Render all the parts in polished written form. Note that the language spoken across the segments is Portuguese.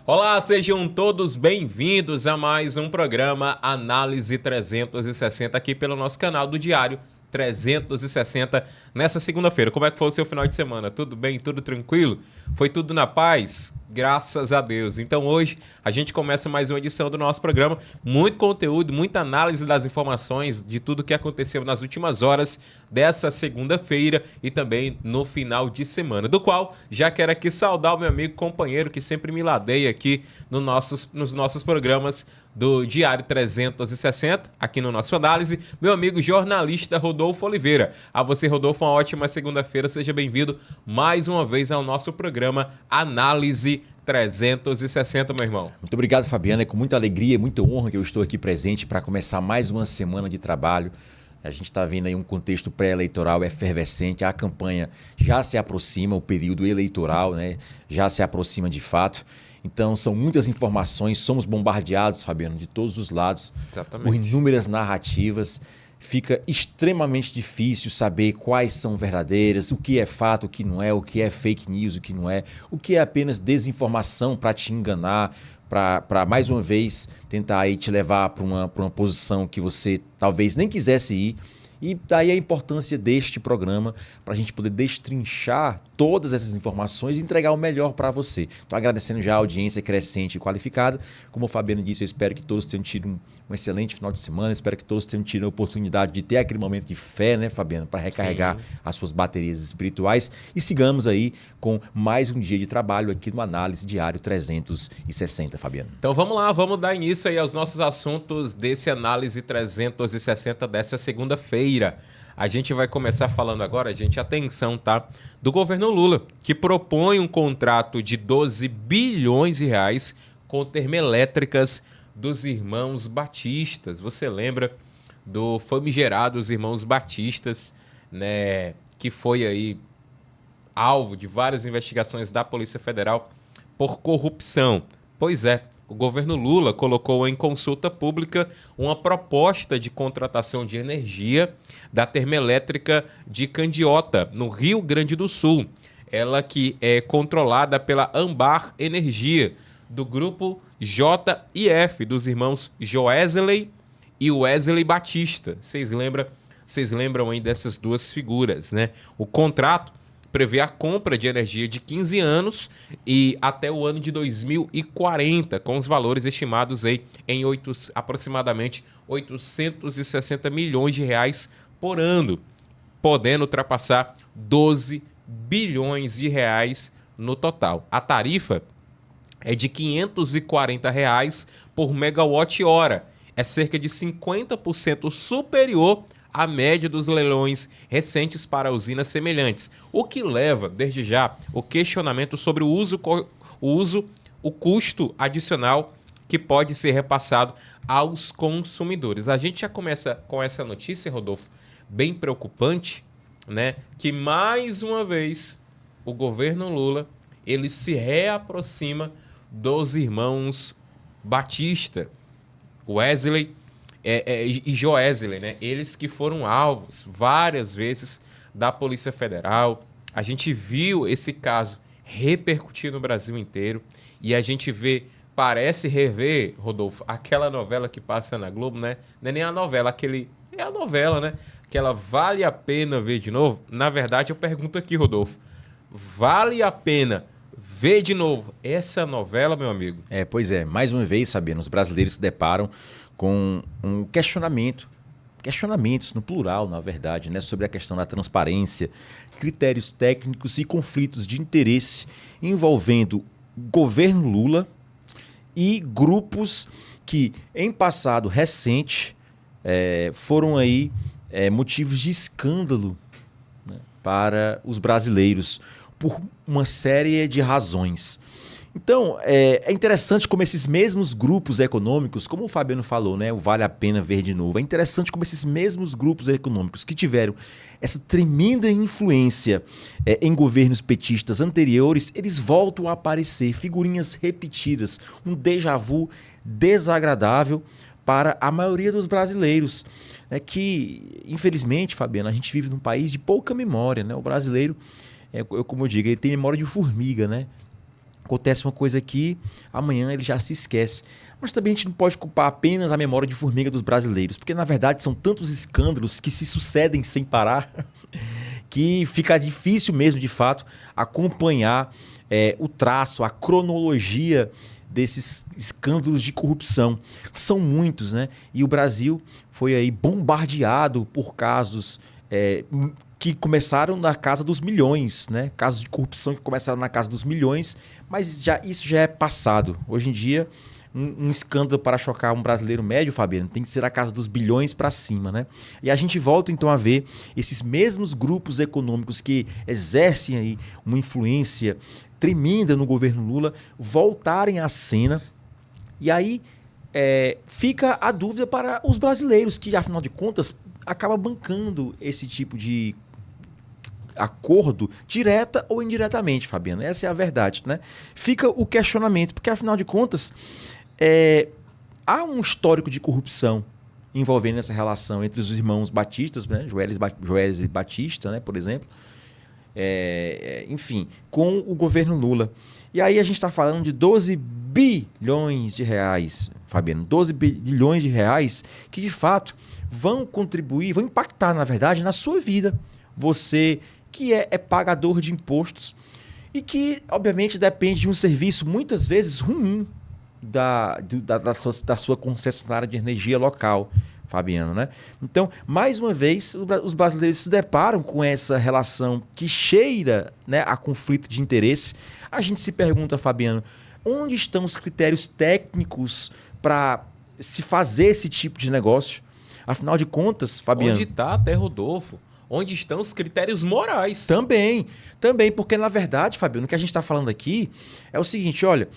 Olá, sejam todos bem-vindos a mais um programa Análise 360 aqui pelo nosso canal do Diário 360 nessa segunda-feira. Como é que foi o seu final de semana? Tudo bem? Tudo tranquilo? Foi tudo na paz? Graças a Deus. Então hoje a gente começa mais uma edição do nosso programa. Muito conteúdo, muita análise das informações de tudo que aconteceu nas últimas horas dessa segunda-feira e também no final de semana, do qual já quero aqui saudar o meu amigo companheiro que sempre me ladeia aqui nos nossos programas do Diário 360, aqui no nosso análise, meu amigo jornalista Rodolfo Oliveira. A você, Rodolfo, uma ótima segunda-feira. Seja bem-vindo mais uma vez ao nosso programa Análise 360, meu irmão. Muito obrigado, Fabiano. É com muita alegria, muita honra que eu estou aqui presente para começar mais uma semana de trabalho. A gente está vendo aí um contexto pré-eleitoral efervescente, a campanha já se aproxima, o período eleitoral, né, já se aproxima de fato. Então, são muitas informações, somos bombardeados, Fabiano, de todos os lados, por inúmeras narrativas. Fica extremamente difícil saber quais são verdadeiras, o que é fato, o que não é, o que é fake news, o que não é, o que é apenas desinformação para te enganar, para mais uma vez tentar aí te levar para uma posição que você talvez nem quisesse ir. E daí a importância deste programa para a gente poder destrinchar todas essas informações e entregar o melhor para você. Estou agradecendo já a audiência crescente e qualificada. Como o Fabiano disse, eu espero que todos tenham tido um excelente final de semana. Espero que todos tenham tido a oportunidade de ter aquele momento de fé, né, Fabiano? Para recarregar as suas baterias espirituais. E sigamos aí com mais um dia de trabalho aqui no Análise Diário 360, Fabiano. Então vamos lá, vamos dar início aí aos nossos assuntos desse Análise 360 dessa segunda-feira. A gente vai começar falando agora, gente, atenção, tá? Do governo Lula, que propõe um contrato de 12 bilhões de reais com termoelétricas dos irmãos Batistas. Você lembra do famigerado dos irmãos Batistas, né? Que foi aí alvo de várias investigações da Polícia Federal por corrupção. Pois é, o governo Lula colocou em consulta pública uma proposta de contratação de energia da termoelétrica de Candiota, no Rio Grande do Sul. Ela que é controlada pela Ambar Energia, do grupo JIF, dos irmãos Joesley e Wesley Batista. Vocês lembram aí dessas duas figuras, né? O contrato prevê a compra de energia de 15 anos e até o ano de 2040, com os valores estimados aí em aproximadamente 860 milhões de reais por ano, podendo ultrapassar 12 bilhões de reais no total. A tarifa é de R$ 540 reais por megawatt-hora, é cerca de 50% superior a média dos leilões recentes para usinas semelhantes, o que leva, desde já, o questionamento sobre o custo adicional que pode ser repassado aos consumidores. A gente já começa com essa notícia, Rodolfo, bem preocupante, né? Que mais uma vez o governo Lula ele se reaproxima dos irmãos Batista, Wesley e Joesley, né? Eles que foram alvos várias vezes da Polícia Federal. A gente viu esse caso repercutir no Brasil inteiro e a gente parece rever, Rodolfo, aquela novela que passa na Globo, né? Não é nem a novela, é a novela, né? Aquela Vale a Pena Ver de Novo. Na verdade, eu pergunto aqui, Rodolfo, vale a pena ver de novo essa novela, meu amigo? Pois é, mais uma vez, Fabiano, os brasileiros se deparam com um questionamentos no plural, na verdade, né, sobre a questão da transparência, critérios técnicos e conflitos de interesse envolvendo governo Lula e grupos que, em passado recente, foram aí motivos de escândalo, né, para os brasileiros, por uma série de razões. Então, é interessante como esses mesmos grupos econômicos, como o Fabiano falou, né, o Vale a Pena Ver de Novo, é interessante como esses mesmos grupos econômicos que tiveram essa tremenda influência em governos petistas anteriores, eles voltam a aparecer, figurinhas repetidas, um déjà vu desagradável para a maioria dos brasileiros, né, que, infelizmente, Fabiano, a gente vive num país de pouca memória, né? O brasileiro, como eu digo, ele tem memória de formiga, né? acontece uma coisa aqui, amanhã ele já se esquece. Mas também a gente não pode culpar apenas a memória de formiga dos brasileiros, porque na verdade são tantos escândalos que se sucedem sem parar que fica difícil mesmo, de fato, acompanhar o traço, a cronologia desses escândalos de corrupção. São muitos, né? E o Brasil foi aí bombardeado por casos que começaram na casa dos milhões, né? Casos de corrupção que começaram na casa dos milhões, mas isso já é passado. Hoje em dia, um escândalo para chocar um brasileiro médio, Fabiano, tem que ser a casa dos bilhões para cima, né? E a gente volta então a ver esses mesmos grupos econômicos que exercem aí uma influência tremenda no governo Lula voltarem à cena. E aí fica a dúvida para os brasileiros, que afinal de contas acaba bancando esse tipo de acordo, direta ou indiretamente, Fabiano. Essa é a verdade, né? Fica o questionamento, porque afinal de contas há um histórico de corrupção envolvendo essa relação entre os irmãos Batistas, né? Joelis e Batista, né? Por exemplo, enfim, com o governo Lula. E aí a gente está falando de 12 bilhões de reais, Fabiano, 12 bilhões de reais que de fato vão contribuir, vão impactar, na verdade, na sua vida. Você que é pagador de impostos e que, obviamente, depende de um serviço muitas vezes ruim da sua concessionária de energia local, Fabiano, né? Então, mais uma vez, os brasileiros se deparam com essa relação que cheira, né, a conflito de interesse. A gente se pergunta, Fabiano, onde estão os critérios técnicos para se fazer esse tipo de negócio? Afinal de contas, Fabiano... Onde está até Rodolfo? Onde estão os critérios morais? Também, porque na verdade, Fabiano, o que a gente está falando aqui é o seguinte, olha,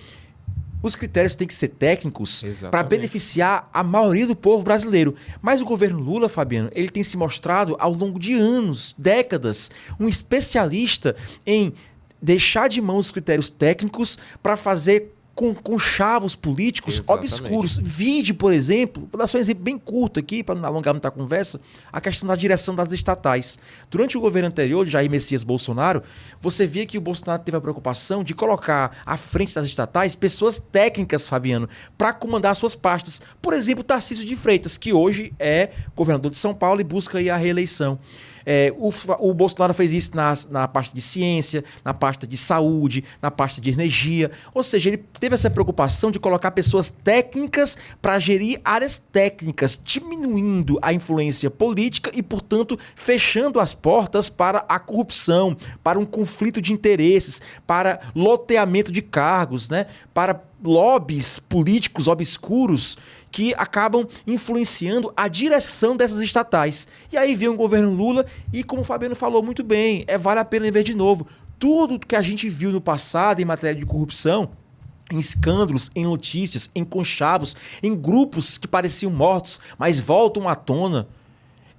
os critérios têm que ser técnicos para beneficiar a maioria do povo brasileiro. Mas o governo Lula, Fabiano, ele tem se mostrado ao longo de anos, décadas, um especialista em deixar de mão os critérios técnicos para fazer com chavos políticos obscuros. Vide, por exemplo, vou dar só um exemplo bem curto aqui, para não alongar muita conversa, a questão da direção das estatais. Durante o governo anterior, de Jair Messias Bolsonaro, você via que o Bolsonaro teve a preocupação de colocar à frente das estatais pessoas técnicas, Fabiano, para comandar suas pastas. Por exemplo, Tarcísio de Freitas, que hoje é governador de São Paulo e busca aí a reeleição. O Bolsonaro fez isso na pasta de ciência, na pasta de saúde, na pasta de energia. Ou seja, ele teve essa preocupação de colocar pessoas técnicas para gerir áreas técnicas, diminuindo a influência política e, portanto, fechando as portas para a corrupção, para um conflito de interesses, para loteamento de cargos, né? Para lobbies políticos obscuros que acabam influenciando a direção dessas estatais. E aí vem o governo Lula e, como o Fabiano falou muito bem, vale a pena ver de novo. Tudo que a gente viu no passado em matéria de corrupção, em escândalos, em notícias, em conchavos, em grupos que pareciam mortos, mas voltam à tona.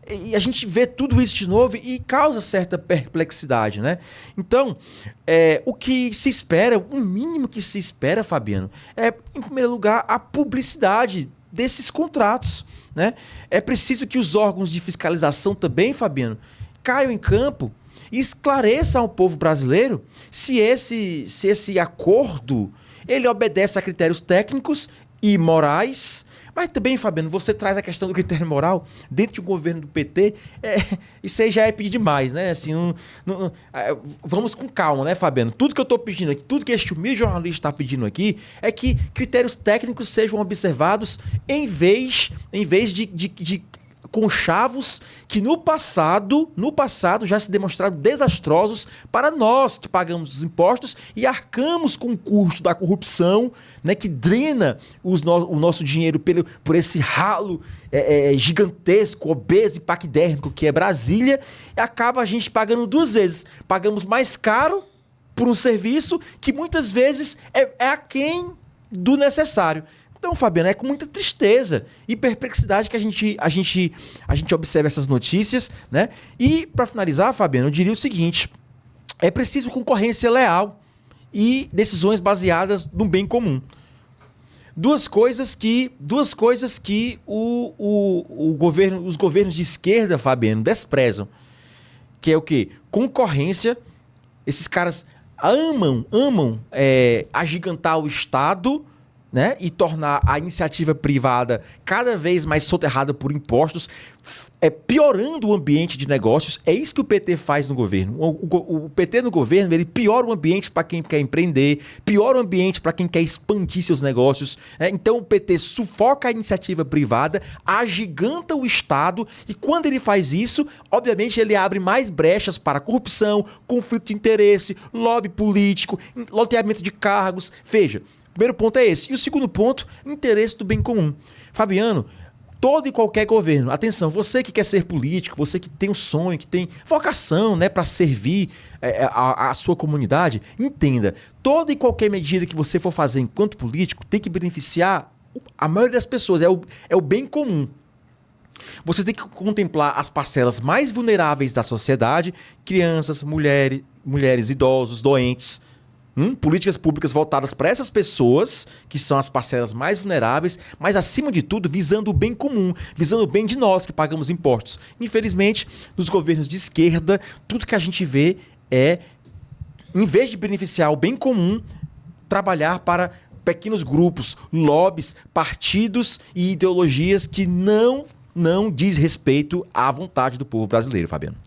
E a gente vê tudo isso de novo e causa certa perplexidade, né? Então, o que se espera, o mínimo que se espera, Fabiano, em primeiro lugar, a publicidade desses contratos, né? É preciso que os órgãos de fiscalização também, Fabiano, caiam em campo e esclareçam ao povo brasileiro se esse acordo ele obedece a critérios técnicos e morais. Mas também, Fabiano, você traz a questão do critério moral dentro do governo do PT, isso aí já é pedir demais, né? Assim, vamos com calma, né, Fabiano? Tudo que eu estou pedindo aqui, tudo que este humilde jornalista está pedindo aqui é que critérios técnicos sejam observados em vez de conchavos que no passado já se demonstraram desastrosos para nós que pagamos os impostos e arcamos com o custo da corrupção, né, que drena o nosso dinheiro por esse ralo gigantesco, obeso e paquidérmico que é Brasília, e acaba a gente pagando duas vezes. Pagamos mais caro por um serviço que muitas vezes é aquém do necessário. Então, Fabiano, é com muita tristeza e perplexidade que a gente observa essas notícias, né? E, para finalizar, Fabiano, eu diria o seguinte: é preciso concorrência leal e decisões baseadas no bem comum. Duas coisas que os governos de esquerda, Fabiano, desprezam. Que é o quê? Concorrência. Esses caras amam agigantar o Estado, né, e tornar a iniciativa privada cada vez mais soterrada por impostos, piorando o ambiente de negócios. É isso que o PT faz no governo. O PT no governo, ele piora o ambiente para quem quer empreender, piora o ambiente para quem quer expandir seus negócios. Então o PT sufoca a iniciativa privada, agiganta o Estado, e quando ele faz isso, obviamente ele abre mais brechas para corrupção, conflito de interesse, lobby político, loteamento de cargos. Veja, o primeiro ponto é esse. E o segundo ponto, interesse do bem comum. Fabiano, todo e qualquer governo, atenção, você que quer ser político, você que tem um sonho, que tem vocação, né, para servir a sua comunidade, entenda, toda e qualquer medida que você for fazer enquanto político tem que beneficiar a maioria das pessoas, é o bem comum. Você tem que contemplar as parcelas mais vulneráveis da sociedade, crianças, mulheres, idosos, doentes. Políticas públicas voltadas para essas pessoas, que são as parcelas mais vulneráveis, mas acima de tudo visando o bem comum, visando o bem de nós que pagamos impostos. Infelizmente, nos governos de esquerda, tudo que a gente vê em vez de beneficiar o bem comum, trabalhar para pequenos grupos, lobbies, partidos e ideologias que não diz respeito à vontade do povo brasileiro, Fabiano.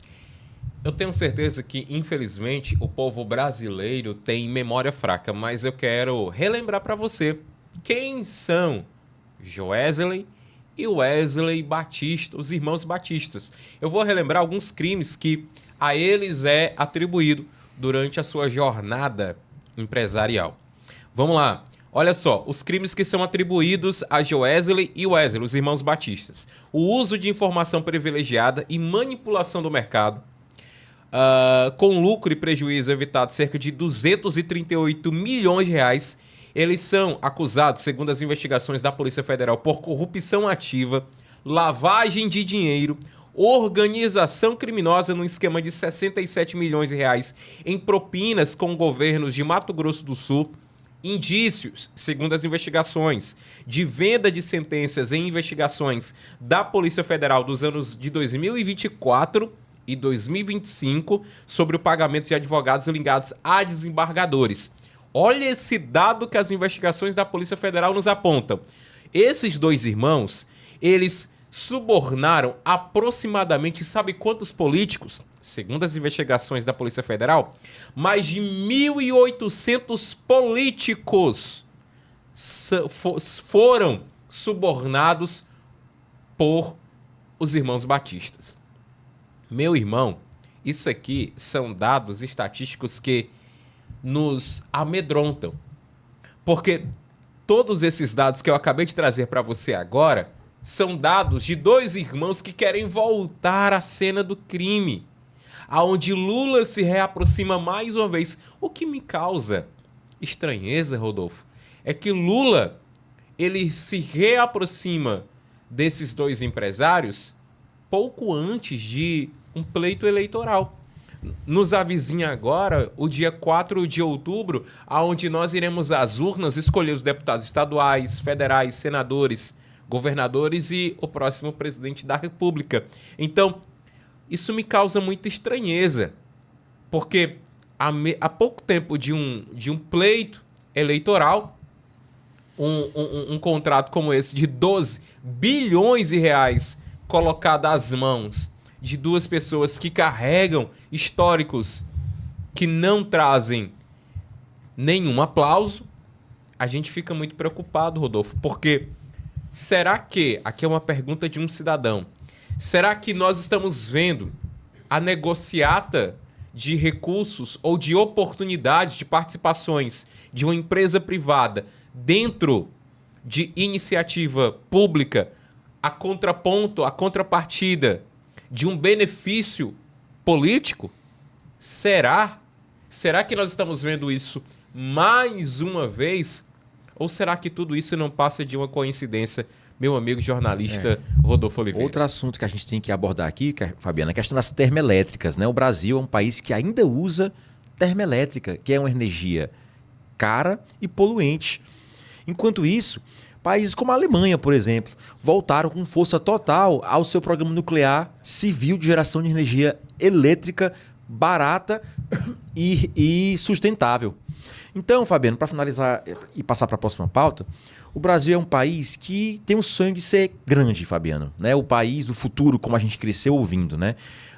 Eu tenho certeza que, infelizmente, o povo brasileiro tem memória fraca, mas eu quero relembrar para você quem são Joesley e Wesley Batista, os irmãos Batistas. Eu vou relembrar alguns crimes que a eles é atribuído durante a sua jornada empresarial. Vamos lá. Olha só, os crimes que são atribuídos a Joesley e Wesley, os irmãos Batistas. O uso de informação privilegiada e manipulação do mercado, com lucro e prejuízo evitado cerca de 238 milhões de reais. Eles são acusados, segundo as investigações da Polícia Federal, por corrupção ativa, lavagem de dinheiro, organização criminosa no esquema de 67 milhões de reais em propinas com governos de Mato Grosso do Sul, indícios, segundo as investigações, de venda de sentenças em investigações da Polícia Federal dos anos de 2024 e 2025 sobre o pagamento de advogados ligados a desembargadores. Olha esse dado que as investigações da Polícia Federal nos apontam. Esses dois irmãos, eles subornaram aproximadamente, sabe quantos políticos? Segundo as investigações da Polícia Federal, mais de 1.800 políticos foram subornados por os irmãos Batistas. Meu irmão, isso aqui são dados estatísticos que nos amedrontam. Porque todos esses dados que eu acabei de trazer para você agora são dados de dois irmãos que querem voltar à cena do crime, aonde Lula se reaproxima mais uma vez. O que me causa estranheza, Rodolfo, é que Lula ele se reaproxima desses dois empresários pouco antes de um pleito eleitoral. Nos avizinha agora o dia 4 de outubro, onde nós iremos às urnas escolher os deputados estaduais, federais, senadores, governadores e o próximo presidente da República. Então, isso me causa muita estranheza, porque há pouco tempo de um pleito eleitoral, um contrato como esse de 12 bilhões de reais colocado às mãos de duas pessoas que carregam históricos que não trazem nenhum aplauso, a gente fica muito preocupado, Rodolfo, porque será que, aqui é uma pergunta de um cidadão, será que nós estamos vendo a negociata de recursos ou de oportunidades de participações de uma empresa privada dentro de iniciativa pública, a contraponto, a contrapartida de um benefício político? Será? Será que nós estamos vendo isso mais uma vez? Ou será que tudo isso não passa de uma coincidência, meu amigo jornalista Rodolfo Oliveira? Outro assunto que a gente tem que abordar aqui, Fabiana, é a questão das termoelétricas, né? O Brasil é um país que ainda usa termoelétrica, que é uma energia cara e poluente. Enquanto isso, países como a Alemanha, por exemplo, voltaram com força total ao seu programa nuclear civil de geração de energia elétrica barata e sustentável. Então, Fabiano, para finalizar e passar para a próxima pauta, o Brasil é um país que tem um sonho de ser grande, Fabiano, né? O país do futuro, como a gente cresceu ouvindo, né?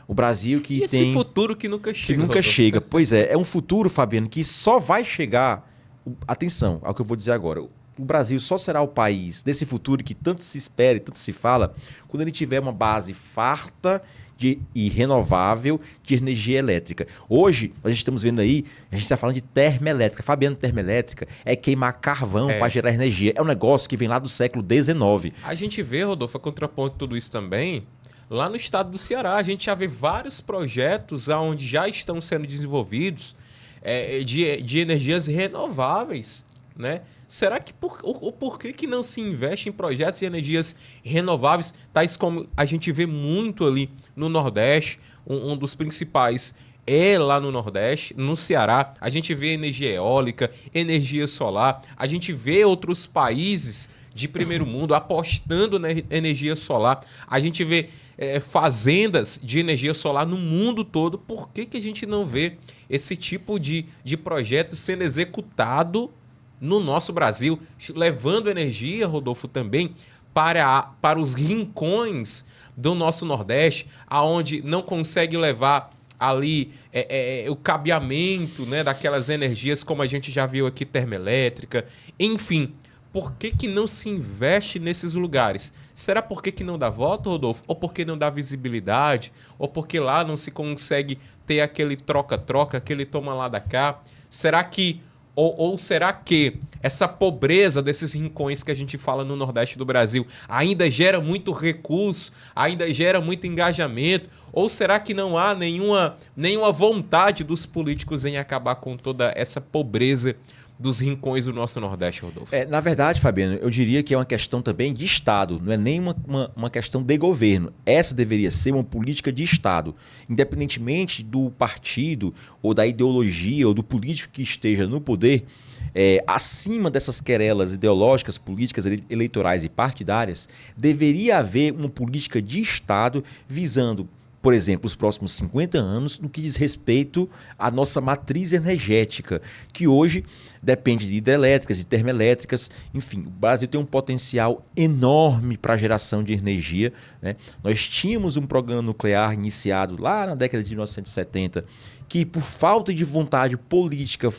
O Brasil que e tem... esse futuro que nunca chega. Que nunca chega. Pois é um futuro, Fabiano, que só vai chegar... Atenção ao que eu vou dizer agora. O Brasil só será o país desse futuro que tanto se espera e tanto se fala quando ele tiver uma base farta e renovável de energia elétrica. Hoje, nós estamos vendo aí, a gente está falando de termoelétrica. Fabiano, termoelétrica é queimar carvão para gerar energia. É um negócio que vem lá do século XIX. A gente vê, Rodolfo, a contraponto de tudo isso também, lá no estado do Ceará, a gente já vê vários projetos onde já estão sendo desenvolvidos de energias renováveis, né? Será que por que não se investe em projetos de energias renováveis, tais como a gente vê muito ali no Nordeste, um dos principais é lá no Nordeste, no Ceará, a gente vê energia eólica, energia solar, a gente vê outros países de primeiro mundo apostando na energia solar, a gente vê fazendas de energia solar no mundo todo. Por que a gente não vê esse tipo de projeto sendo executado no nosso Brasil, levando energia, Rodolfo, também para os rincões do nosso Nordeste, aonde não consegue levar ali o cabeamento, né, daquelas energias, como a gente já viu aqui, termoelétrica, enfim. Por que não se investe nesses lugares? Será por que não dá voto, Rodolfo? Ou porque não dá visibilidade? Ou porque lá não se consegue ter aquele troca-troca, aquele toma lá da cá? Será que Ou será que essa pobreza desses rincões que a gente fala no Nordeste do Brasil ainda gera muito recurso, ainda gera muito engajamento? Ou será que não há nenhuma vontade dos políticos em acabar com toda essa pobreza dos rincões do nosso Nordeste, Rodolfo? Na verdade, Fabiano, eu diria que é uma questão também de Estado, não é nem uma questão de governo. Essa deveria ser uma política de Estado. Independentemente do partido, ou da ideologia, ou do político que esteja no poder, acima dessas querelas ideológicas, políticas, eleitorais e partidárias, deveria haver uma política de Estado visando, por exemplo, os próximos 50 anos no que diz respeito à nossa matriz energética, que hoje depende de hidrelétricas e termoelétricas. Enfim, o Brasil tem um potencial enorme para a geração de energia, né? Nós tínhamos um programa nuclear iniciado lá na década de 1970, que por falta de vontade política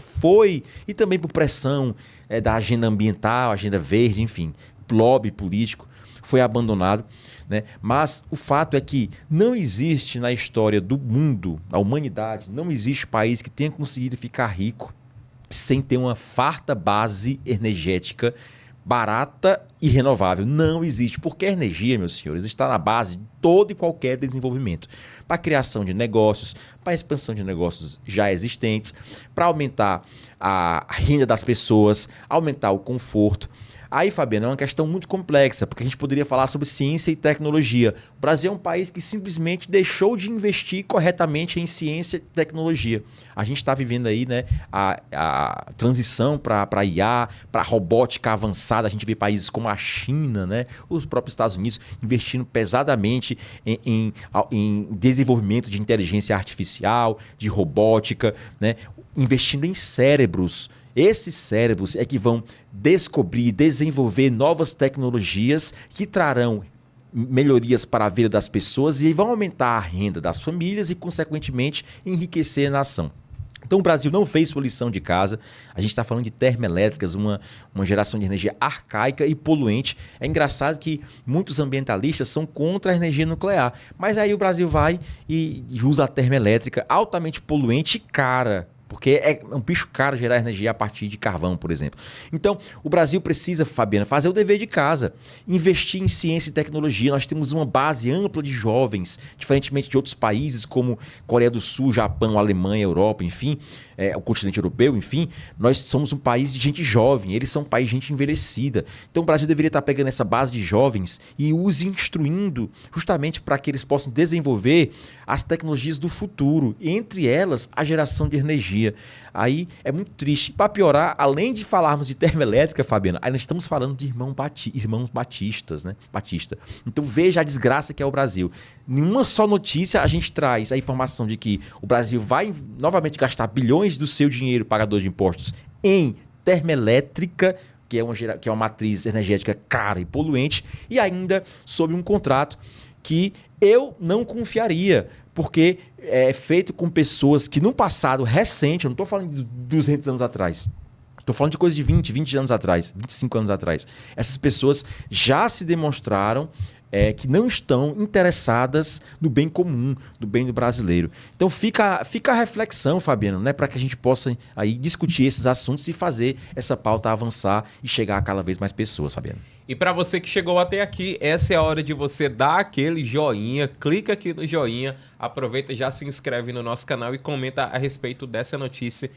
e também por pressão da agenda ambiental, agenda verde, enfim, lobby político, foi abandonado, né? Mas o fato é que não existe na história do mundo, da humanidade, não existe país que tenha conseguido ficar rico sem ter uma farta base energética barata e renovável. Não existe, porque a energia, meus senhores, está na base de todo e qualquer desenvolvimento. Para a criação de negócios, para a expansão de negócios já existentes, para aumentar a renda das pessoas, aumentar o conforto. Aí, Fabiano, é uma questão muito complexa, porque a gente poderia falar sobre ciência e tecnologia. O Brasil é um país que simplesmente deixou de investir corretamente em ciência e tecnologia. A gente está vivendo aí, né, a transição para IA, para robótica avançada. A gente vê países como a China, né, os próprios Estados Unidos investindo pesadamente em desenvolvimento de inteligência artificial, de robótica, né, investindo em cérebros. Esses cérebros é que vão descobrir e desenvolver novas tecnologias que trarão melhorias para a vida das pessoas e vão aumentar a renda das famílias e, consequentemente, enriquecer a nação. Então o Brasil não fez sua lição de casa. A gente está falando de termoelétricas, uma geração de energia arcaica e poluente. É engraçado que muitos ambientalistas são contra a energia nuclear, mas aí o Brasil vai e usa a termoelétrica altamente poluente e cara. Porque é um bicho caro gerar energia a partir de carvão, por exemplo. Então, o Brasil precisa, Fabiana, fazer o dever de casa. Investir em ciência e tecnologia. Nós temos uma base ampla de jovens, diferentemente de outros países como Coreia do Sul, Japão, Alemanha, Europa, enfim, o continente europeu, enfim. Nós somos um país de gente jovem, eles são um país de gente envelhecida. Então, o Brasil deveria estar pegando essa base de jovens e os instruindo justamente para que eles possam desenvolver as tecnologias do futuro, entre elas a geração de energia. energia. Aí é muito triste. Para piorar, além de falarmos de termoelétrica, Fabiano, aí nós estamos falando de irmãos batistas, né? Batista. Então veja a desgraça que é o Brasil. Nenhuma só notícia a gente traz a informação de que o Brasil vai novamente gastar bilhões do seu dinheiro, pagador de impostos, em termoelétrica, que é uma matriz energética cara e poluente, e ainda sob um contrato que eu não confiaria, porque é feito com pessoas que no passado recente, eu não estou falando de 200 anos atrás, estou falando de coisa de 20 anos atrás, 25 anos atrás. Essas pessoas já se demonstraram que não estão interessadas no bem comum, no bem do brasileiro. Então fica a reflexão, Fabiano, né, para que a gente possa aí discutir esses assuntos e fazer essa pauta avançar e chegar a cada vez mais pessoas, Fabiano. E para você que chegou até aqui, essa é a hora de você dar aquele joinha, clica aqui no joinha, aproveita e já se inscreve no nosso canal e comenta a respeito dessa notícia,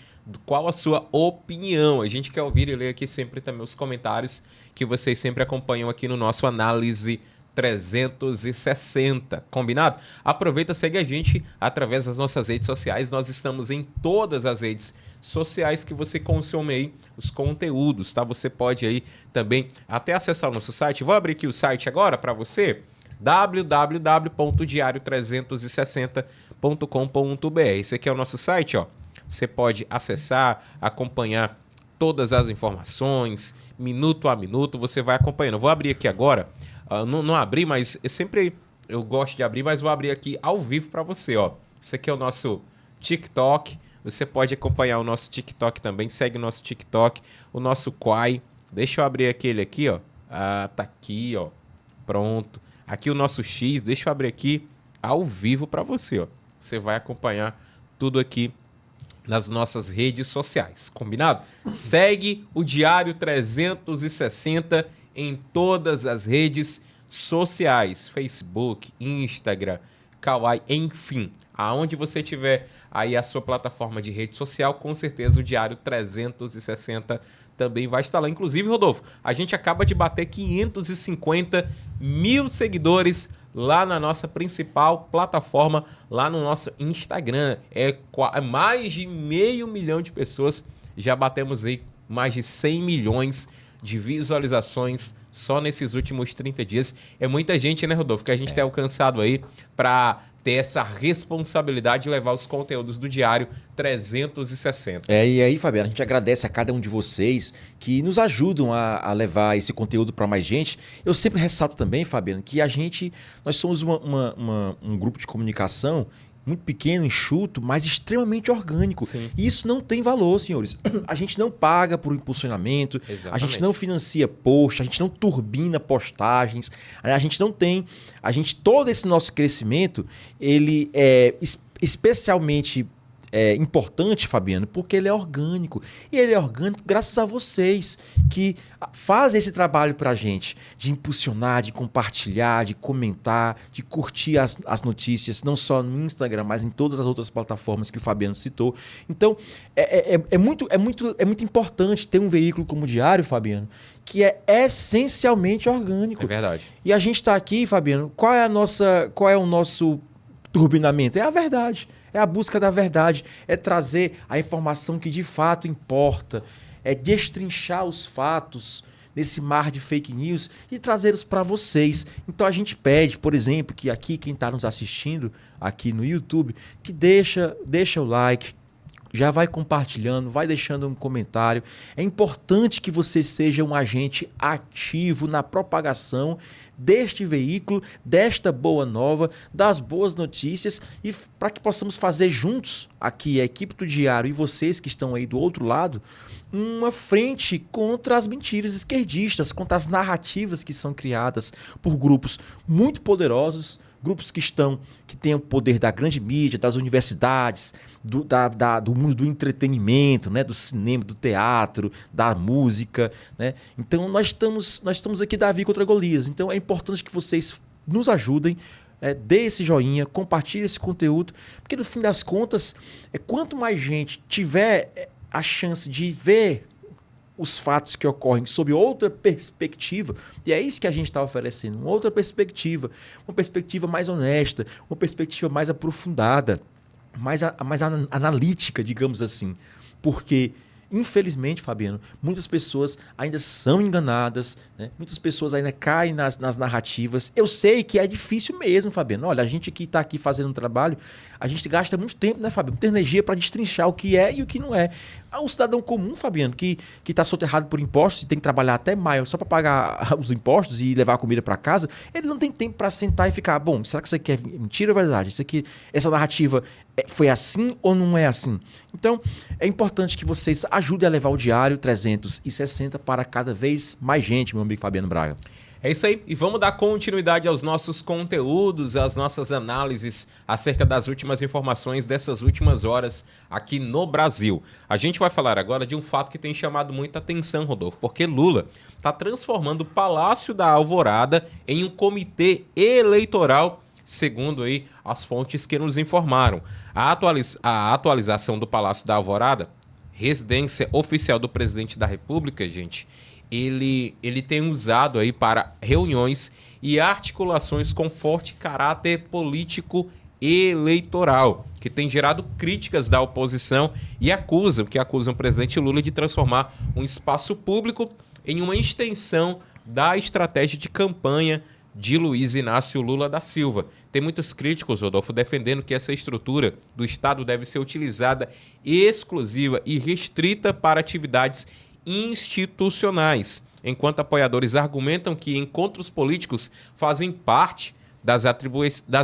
qual a sua opinião. A gente quer ouvir e ler aqui sempre também os comentários que vocês sempre acompanham aqui no nosso Análise 360, combinado? Aproveita, segue a gente através das nossas redes sociais, nós estamos em todas as redes sociais que você consome aí os conteúdos, tá? Você pode aí também até acessar o nosso site. Vou abrir aqui o site agora para você, www.diario360.com.br. Esse aqui é o nosso site, ó. Você pode acessar, acompanhar todas as informações, minuto a minuto, você vai acompanhando. Eu vou abrir aqui agora. Não abri, mas eu gosto de abrir, mas vou abrir aqui ao vivo para você, ó. Esse aqui é o nosso TikTok. Você pode acompanhar o nosso TikTok também. Segue o nosso TikTok, o nosso Quai. Deixa eu abrir aquele aqui, ó. Tá aqui, ó. Pronto. Aqui o nosso X. Deixa eu abrir aqui ao vivo para você, ó. Você vai acompanhar tudo aqui nas nossas redes sociais, combinado? Segue o Diário 360 em todas as redes sociais, Facebook, Instagram, Kawaii, enfim, aonde você tiver aí a sua plataforma de rede social, com certeza o Diário 360 também vai estar lá. Inclusive, Rodolfo, a gente acaba de bater 550 mil seguidores lá na nossa principal plataforma, lá no nosso Instagram. É mais de 500 mil de pessoas, já batemos aí mais de 100 milhões de visualizações só nesses últimos 30 dias. É muita gente, né, Rodolfo, que a gente tem alcançado aí para ter essa responsabilidade de levar os conteúdos do Diário 360. E aí, Fabiano, a gente agradece a cada um de vocês que nos ajudam a levar esse conteúdo para mais gente. Eu sempre ressalto também, Fabiano, que nós somos um grupo de comunicação muito pequeno, enxuto, mas extremamente orgânico. Sim. E isso não tem valor, senhores. A gente não paga por impulsionamento, Exatamente. A gente não financia post, a gente não turbina postagens, todo esse nosso crescimento, ele é especialmente importante, Fabiano, porque ele é orgânico. E ele é orgânico graças a vocês que fazem esse trabalho pra gente, de impulsionar, de compartilhar, de comentar, de curtir as notícias, não só no Instagram, mas em todas as outras plataformas que o Fabiano citou. Então, é muito importante ter um veículo como o Diário, Fabiano, que é essencialmente orgânico. É verdade. E a gente está aqui, Fabiano, qual é o nosso turbinamento? É a verdade. É a busca da verdade, é trazer a informação que de fato importa, é destrinchar os fatos nesse mar de fake news e trazê-los para vocês. Então a gente pede, por exemplo, que aqui quem está nos assistindo aqui no YouTube, que deixa o like, já vai compartilhando, vai deixando um comentário. É importante que você seja um agente ativo na propagação deste veículo, desta boa nova, das boas notícias, e para que possamos fazer juntos, aqui a equipe do Diário e vocês que estão aí do outro lado, uma frente contra as mentiras esquerdistas, contra as narrativas que são criadas por grupos muito poderosos, grupos que têm o poder da grande mídia, das universidades, do mundo do entretenimento, né? Do cinema, do teatro, da música, né? Então nós estamos aqui Davi contra Golias. Então é importante que vocês nos ajudem, dê esse joinha, compartilhe esse conteúdo, porque no fim das contas, quanto mais gente tiver a chance de ver os fatos que ocorrem sob outra perspectiva, e é isso que a gente está oferecendo, uma perspectiva mais honesta, uma perspectiva mais aprofundada, mais analítica, digamos assim. Porque, infelizmente, Fabiano, muitas pessoas ainda são enganadas, né? Muitas pessoas ainda caem nas narrativas. Eu sei que é difícil mesmo, Fabiano. Olha, a gente que está aqui fazendo um trabalho, a gente gasta muito tempo, né, Fabiano? Muita energia para destrinchar o que é e o que não é. Há um cidadão comum, Fabiano, que está soterrado por impostos e tem que trabalhar até maio só para pagar os impostos e levar a comida para casa, ele não tem tempo para sentar e ficar, bom, será que isso aqui é mentira ou verdade? Isso aqui, essa narrativa foi assim ou não é assim? Então, é importante que vocês ajudem a levar o Diário 360 para cada vez mais gente, meu amigo Fabiano Braga. É isso aí, e vamos dar continuidade aos nossos conteúdos, às nossas análises acerca das últimas informações dessas últimas horas aqui no Brasil. A gente vai falar agora de um fato que tem chamado muita atenção, Rodolfo, porque Lula está transformando o Palácio da Alvorada em um comitê eleitoral, segundo aí as fontes que nos informaram. A atualização do Palácio da Alvorada, residência oficial do presidente da República, gente, ele tem usado aí para reuniões e articulações com forte caráter político eleitoral, que tem gerado críticas da oposição e acusam o presidente Lula de transformar um espaço público em uma extensão da estratégia de campanha de Luiz Inácio Lula da Silva. Tem muitos críticos, Rodolfo, defendendo que essa estrutura do Estado deve ser utilizada exclusiva e restrita para atividades institucionais, enquanto apoiadores argumentam que encontros políticos fazem parte das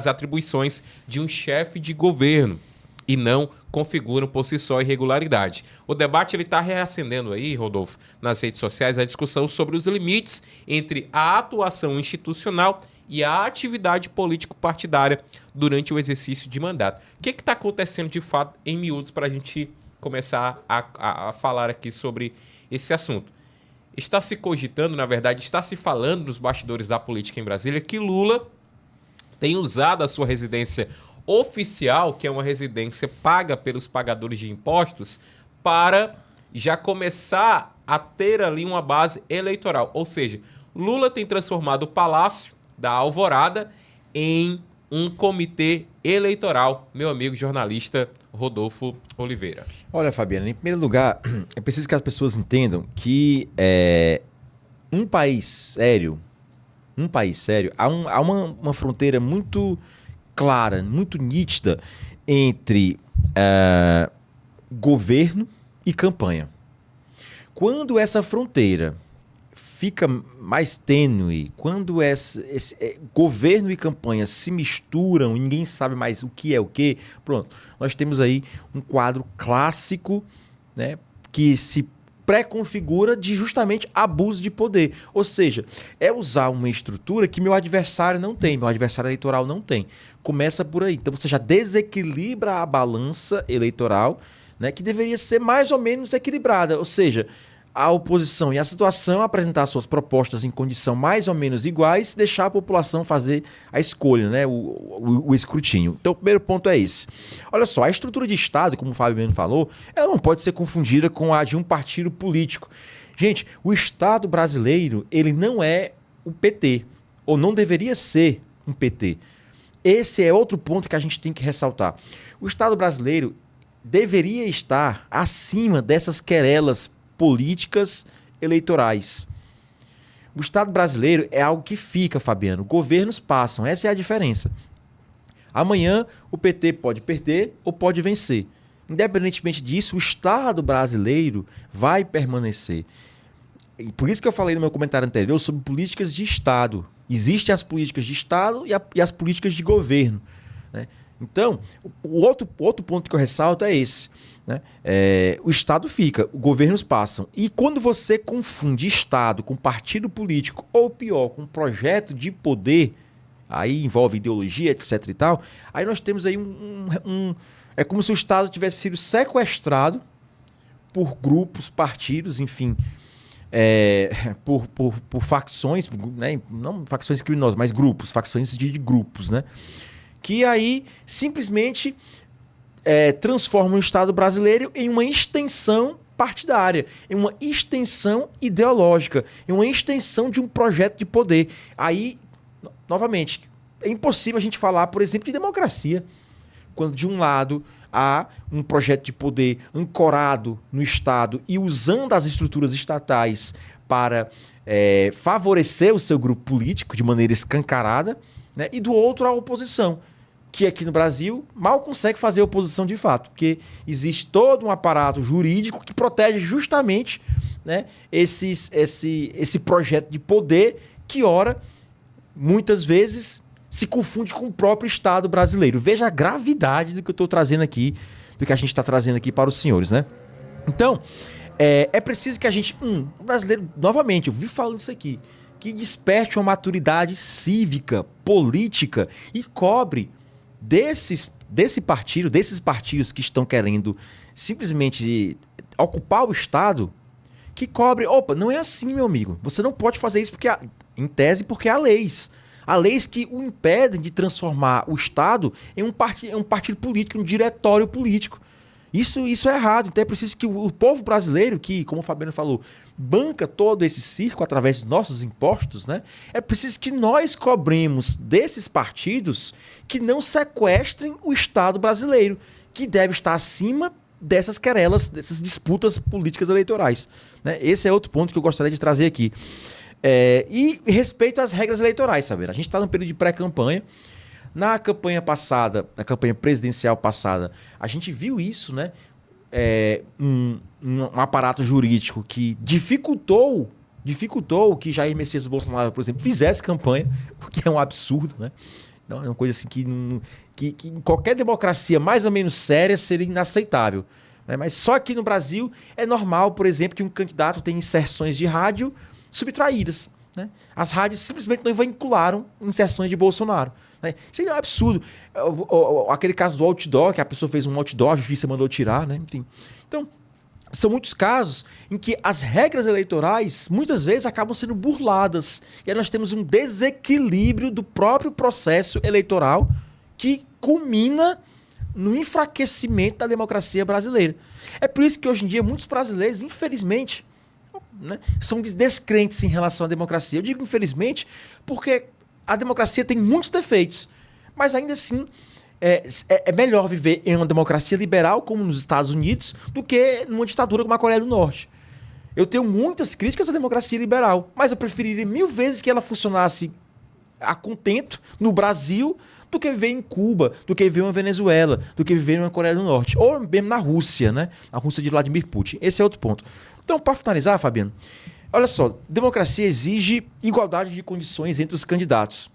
atribuições de um chefe de governo e não configuram por si só irregularidade. O debate está reacendendo aí, Rodolfo, nas redes sociais, a discussão sobre os limites entre a atuação institucional e a atividade político-partidária durante o exercício de mandato. O que está acontecendo de fato em miúdos para a gente começar a falar aqui sobre esse assunto? Está se cogitando, na verdade, está se falando nos bastidores da política em Brasília que Lula tem usado a sua residência oficial, que é uma residência paga pelos pagadores de impostos, para já começar a ter ali uma base eleitoral. Ou seja, Lula tem transformado o Palácio da Alvorada em um comitê eleitoral, meu amigo jornalista Rodolfo Oliveira. Olha, Fabiano, em primeiro lugar, é preciso que as pessoas entendam que um país sério, há uma fronteira muito clara, muito nítida entre governo e campanha. Quando essa fronteira fica mais tênue, quando governo e campanha se misturam e ninguém sabe mais o que é o que, pronto, nós temos aí um quadro clássico, né, que se pré-configura de justamente abuso de poder. Ou seja, é usar uma estrutura que meu adversário não tem, meu adversário eleitoral não tem. Começa por aí. Então você já desequilibra a balança eleitoral, né, que deveria ser mais ou menos equilibrada. Ou seja, a oposição e a situação apresentar suas propostas em condição mais ou menos iguais, deixar a população fazer a escolha, né? o escrutínio. Então, o primeiro ponto é esse. Olha só, a estrutura de Estado, como o Fabiano falou, ela não pode ser confundida com a de um partido político. Gente, o Estado brasileiro, ele não é o PT, ou não deveria ser um PT. Esse é outro ponto que a gente tem que ressaltar. O Estado brasileiro deveria estar acima dessas querelas políticas eleitorais. O Estado brasileiro é algo que fica, Fabiano. Governos passam, essa é a diferença. Amanhã o PT pode perder ou pode vencer. Independentemente disso, o Estado brasileiro vai permanecer. E por isso que eu falei no meu comentário anterior sobre políticas de Estado. Existem as políticas de Estado e as políticas de governo, né? Então, o outro ponto que eu ressalto é esse, né? O Estado fica, os governos passam. E quando você confunde Estado com partido político, ou pior, com projeto de poder, aí envolve ideologia, etc e tal, aí nós temos aí é como se o Estado tivesse sido sequestrado por grupos, partidos, enfim, por facções, né? Não facções criminosas, mas grupos, facções de grupos, né? Que aí simplesmente transforma o Estado brasileiro em uma extensão partidária, em uma extensão ideológica, em uma extensão de um projeto de poder. Aí, novamente, é impossível a gente falar, por exemplo, de democracia. quando de um lado há um projeto de poder ancorado no Estado e usando as estruturas estatais para favorecer o seu grupo político de maneira escancarada, né? E do outro a oposição, que aqui no Brasil mal consegue fazer oposição de fato, porque existe todo um aparato jurídico que protege justamente, né, esse projeto de poder que, ora, muitas vezes se confunde com o próprio Estado brasileiro. Veja a gravidade do que eu estou trazendo aqui, do que a gente está trazendo aqui para os senhores, né? Então, é preciso que a gente, o brasileiro, novamente, eu vi falando isso aqui, que desperte uma maturidade cívica, política e cobre desses partidos que estão querendo simplesmente ocupar o Estado, que cobre, não é assim, meu amigo. Você não pode fazer isso porque, em tese, porque há leis. Há leis que o impedem de transformar o Estado em um partido político, um diretório político. Isso é errado. Então é preciso que o povo brasileiro, que, como o Fabiano falou, banca todo esse circo através dos nossos impostos, né? É preciso que nós cobremos desses partidos que não sequestrem o Estado brasileiro, que deve estar acima dessas querelas, dessas disputas políticas eleitorais, né? Esse é outro ponto que eu gostaria de trazer aqui. E respeito às regras eleitorais, sabe? A gente está num período de pré-campanha. Na campanha passada, na campanha presidencial passada, a gente viu isso, né? Um aparato jurídico que dificultou que Jair Messias Bolsonaro, por exemplo, fizesse campanha, o que é um absurdo, né? Então, é uma coisa assim que em qualquer democracia mais ou menos séria seria inaceitável, né? Mas só aqui no Brasil é normal, por exemplo, que um candidato tenha inserções de rádio subtraídas, né? As rádios simplesmente não vincularam inserções de Bolsonaro, né? Isso é um absurdo. Aquele caso do outdoor, que a pessoa fez um outdoor, a justiça mandou tirar, né? Enfim. Então, são muitos casos em que as regras eleitorais muitas vezes acabam sendo burladas. E aí nós temos um desequilíbrio do próprio processo eleitoral que culmina no enfraquecimento da democracia brasileira. É por isso que hoje em dia muitos brasileiros, infelizmente, né, são descrentes em relação à democracia. Eu digo infelizmente porque a democracia tem muitos defeitos, mas ainda assim é melhor viver em uma democracia liberal como nos Estados Unidos do que numa ditadura como a Coreia do Norte. Eu tenho muitas críticas à democracia liberal, mas eu preferiria 1000 vezes que ela funcionasse a contento no Brasil do que viver em Cuba, do que viver em Venezuela, do que viver na Coreia do Norte, ou mesmo na Rússia, né? A Rússia de Vladimir Putin. Esse é outro ponto. Então, para finalizar, Fabiano, olha só, democracia exige igualdade de condições entre os candidatos.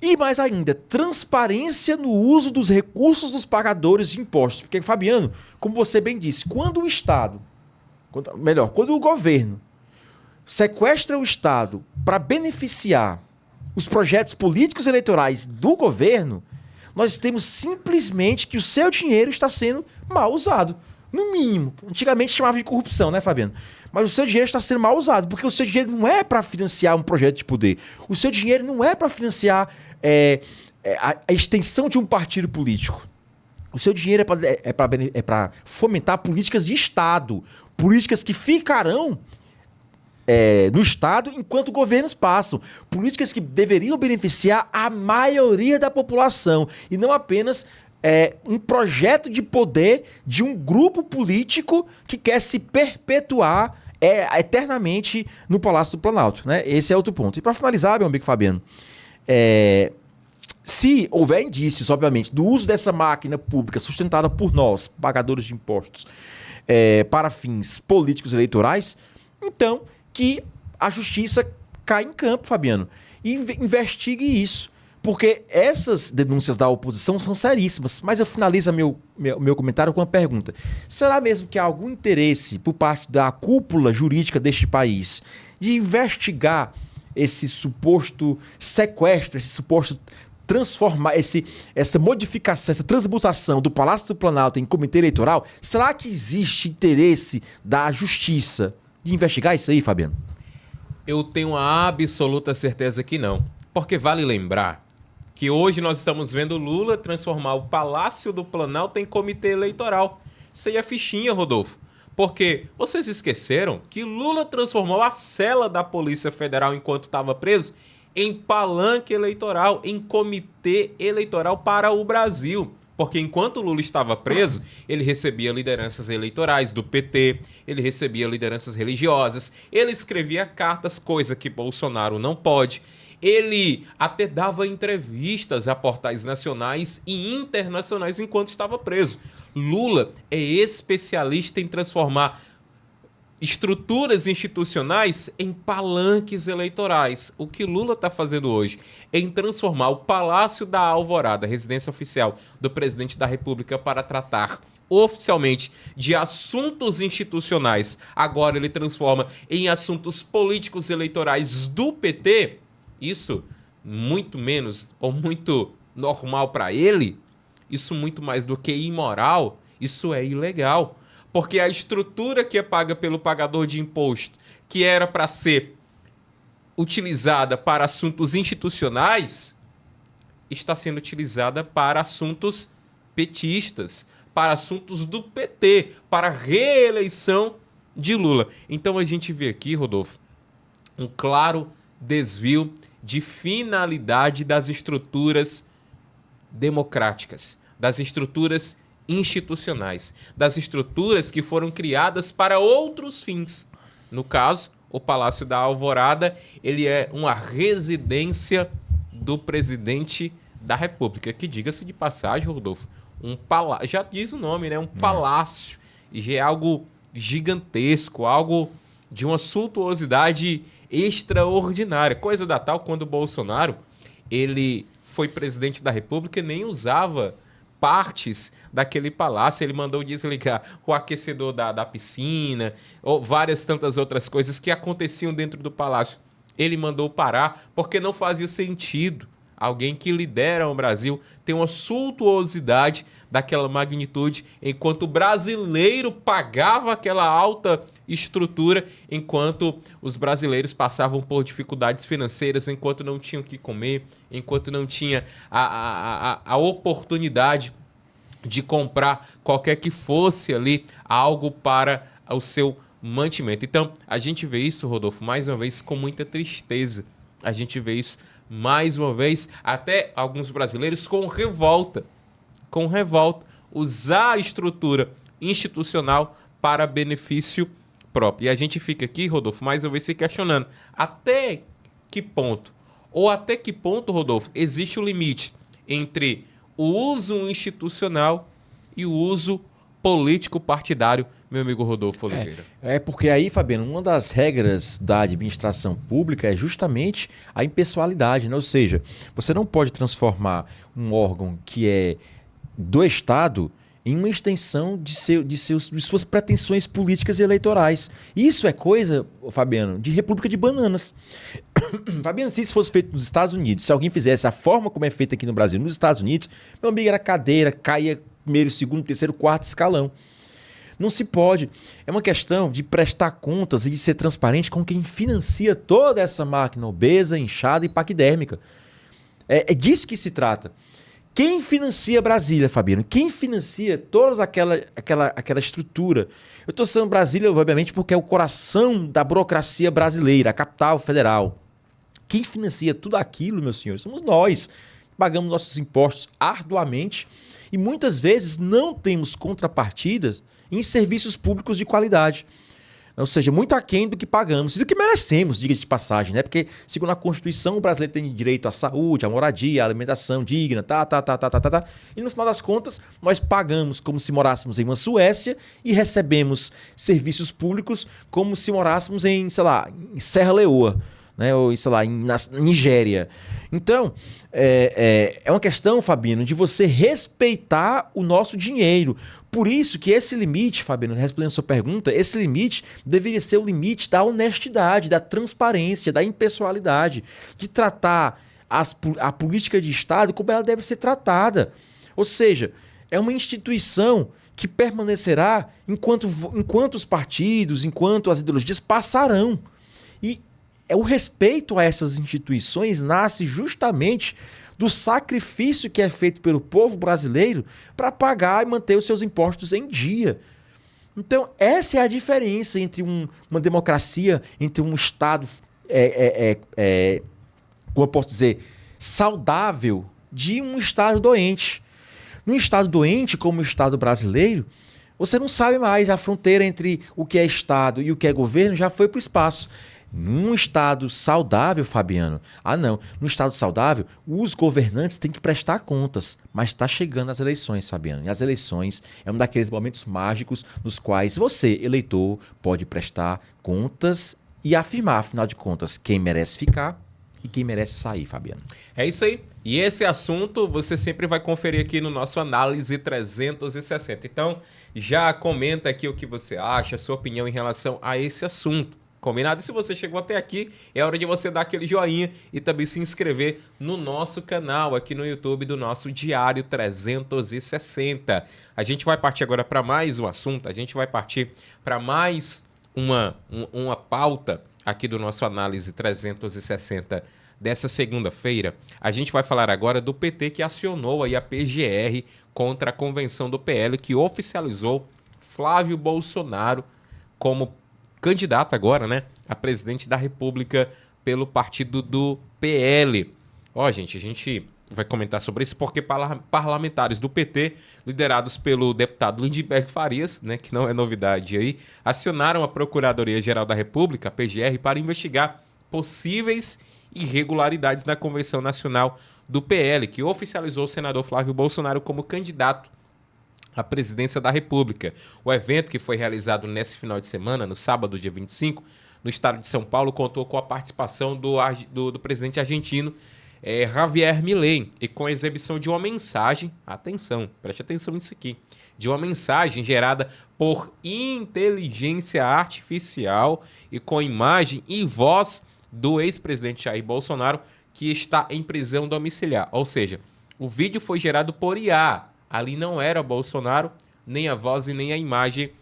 E mais ainda, transparência no uso dos recursos dos pagadores de impostos. Porque, Fabiano, como você bem disse, quando o governo sequestra o Estado para beneficiar os projetos políticos eleitorais do governo, nós temos simplesmente que o seu dinheiro está sendo mal usado. No mínimo. Antigamente chamava de corrupção, né, Fabiano? Mas o seu dinheiro está sendo mal usado, porque o seu dinheiro não é para financiar um projeto de poder. O seu dinheiro não é para financiar a extensão de um partido político. O seu dinheiro é para fomentar políticas de Estado. Políticas que ficarão no Estado enquanto governos passam. Políticas que deveriam beneficiar a maioria da população e não apenas um projeto de poder de um grupo político que quer se perpetuar eternamente no Palácio do Planalto, né? Esse é outro ponto. E para finalizar, meu amigo Fabiano, se houver indícios, obviamente, do uso dessa máquina pública sustentada por nós, pagadores de impostos, para fins políticos eleitorais, então que a justiça caia em campo, Fabiano, e investigue isso. Porque essas denúncias da oposição são seríssimas. Mas eu finalizo meu comentário com uma pergunta. Será mesmo que há algum interesse por parte da cúpula jurídica deste país de investigar esse suposto sequestro, esse suposto transformar, essa modificação, essa transmutação do Palácio do Planalto em comitê eleitoral? Será que existe interesse da justiça de investigar isso aí, Fabiano? Eu tenho a absoluta certeza que não. Porque vale lembrar que hoje nós estamos vendo Lula transformar o Palácio do Planalto em comitê eleitoral. Isso aí é fichinha, Rodolfo. Porque vocês esqueceram que Lula transformou a cela da Polícia Federal enquanto estava preso em palanque eleitoral, em comitê eleitoral para o Brasil. Porque enquanto Lula estava preso, ele recebia lideranças eleitorais do PT, ele recebia lideranças religiosas, ele escrevia cartas, coisa que Bolsonaro não pode. Ele até dava entrevistas a portais nacionais e internacionais enquanto estava preso. Lula é especialista em transformar estruturas institucionais em palanques eleitorais. O que Lula está fazendo hoje é em transformar o Palácio da Alvorada, residência oficial do presidente da República, para tratar oficialmente de assuntos institucionais. Agora ele transforma em assuntos políticos eleitorais do PT. Isso muito menos ou muito normal para ele. Isso muito mais do que imoral. Isso é ilegal. Porque a estrutura que é paga pelo pagador de imposto, que era para ser utilizada para assuntos institucionais, está sendo utilizada para assuntos petistas, para assuntos do PT, para a reeleição de Lula. Então a gente vê aqui, Rodolfo, um claro desvio de finalidade das estruturas democráticas, das estruturas institucionais, das estruturas que foram criadas para outros fins. No caso, o Palácio da Alvorada, ele é uma residência do presidente da República, que, diga-se de passagem, Rodolfo, um palácio, já diz o nome, né? Um palácio, e já é algo gigantesco, algo de uma suntuosidade extraordinária, coisa da tal quando o Bolsonaro, ele foi presidente da República e nem usava partes daquele palácio, ele mandou desligar o aquecedor da piscina, ou várias tantas outras coisas que aconteciam dentro do palácio. Ele mandou parar porque não fazia sentido alguém que lidera o Brasil ter uma suntuosidade daquela magnitude, enquanto o brasileiro pagava aquela alta estrutura, enquanto os brasileiros passavam por dificuldades financeiras, enquanto não tinham o que comer, enquanto não tinha a oportunidade de comprar qualquer que fosse ali algo para o seu mantimento. Então, a gente vê isso, Rodolfo, mais uma vez com muita tristeza. A gente vê isso mais uma vez, até alguns brasileiros com revolta, usar a estrutura institucional para benefício próprio. E a gente fica aqui, Rodolfo, mais uma vez se questionando até que ponto, Rodolfo, existe o limite entre o uso institucional e o uso político partidário, meu amigo Rodolfo Oliveira. É porque aí, Fabiano, uma das regras da administração pública é justamente a impessoalidade, né? Ou seja, você não pode transformar um órgão que é do Estado em uma extensão de suas pretensões políticas e eleitorais. Isso é coisa, Fabiano, de república de bananas. Fabiano, se isso fosse feito nos Estados Unidos, se alguém fizesse a forma como é feita aqui no Brasil, nos Estados Unidos, meu amigo, era cadeira, caía primeiro, segundo, terceiro, quarto escalão. Não se pode. É uma questão de prestar contas e de ser transparente com quem financia toda essa máquina obesa, inchada e paquidérmica. É disso que se trata. Quem financia Brasília, Fabiano? Quem financia toda aquela estrutura? Eu estou citando Brasília, obviamente, porque é o coração da burocracia brasileira, a capital federal. Quem financia tudo aquilo, meus senhores, somos nós. Pagamos nossos impostos arduamente e muitas vezes não temos contrapartidas em serviços públicos de qualidade. Ou seja, muito aquém do que pagamos e do que merecemos, diga de passagem, né? Porque, segundo a Constituição, o brasileiro tem direito à saúde, à moradia, à alimentação digna, E no final das contas, nós pagamos como se morássemos em uma Suécia e recebemos serviços públicos como se morássemos em, sei lá, em Serra Leoa, né? Ou, sei lá, na Nigéria. Então, é uma questão, Fabiano, de você respeitar o nosso dinheiro. Por isso que esse limite, Fabiano, respondendo a sua pergunta, esse limite deveria ser o limite da honestidade, da transparência, da impessoalidade, de tratar a política de Estado como ela deve ser tratada. Ou seja, é uma instituição que permanecerá enquanto os partidos, enquanto as ideologias passarão. E o respeito a essas instituições nasce justamente do sacrifício que é feito pelo povo brasileiro para pagar e manter os seus impostos em dia. Então, essa é a diferença entre uma democracia, entre um Estado, como eu posso dizer, saudável, de um Estado doente. Num Estado doente como o Estado brasileiro, você não sabe mais, a fronteira entre o que é Estado e o que é governo já foi para o espaço. Num Estado saudável, Fabiano, não, num Estado saudável, os governantes têm que prestar contas, mas está chegando as eleições, Fabiano, e as eleições é um daqueles momentos mágicos nos quais você, eleitor, pode prestar contas e afirmar, afinal de contas, quem merece ficar e quem merece sair, Fabiano. É isso aí. E esse assunto você sempre vai conferir aqui no nosso Análise 360. Então, já comenta aqui o que você acha, a sua opinião em relação a esse assunto. Combinado? E se você chegou até aqui, é hora de você dar aquele joinha e também se inscrever no nosso canal aqui no YouTube do nosso Diário 360. A gente vai partir agora para mais um assunto, a gente vai partir para mais uma pauta aqui do nosso Análise 360 dessa segunda-feira. A gente vai falar agora do PT que acionou aí a PGR contra a convenção do PL, que oficializou Flávio Bolsonaro como candidato agora, né, a presidente da República pelo partido do PL. Gente, a gente vai comentar sobre isso porque parlamentares do PT, liderados pelo deputado Lindenberg Farias, né, que não é novidade aí, acionaram a Procuradoria-Geral da República, a PGR, para investigar possíveis irregularidades na Convenção Nacional do PL, que oficializou o senador Flávio Bolsonaro como candidato à presidência da República. O evento, que foi realizado nesse final de semana, no sábado, dia 25, no estado de São Paulo, contou com a participação do presidente argentino Javier Milei e com a exibição de uma mensagem, atenção, preste atenção nisso aqui, de uma mensagem gerada por inteligência artificial e com imagem e voz do ex-presidente Jair Bolsonaro, que está em prisão domiciliar. Ou seja, o vídeo foi gerado por IA. Ali não era Bolsonaro, nem a voz e nem a imagem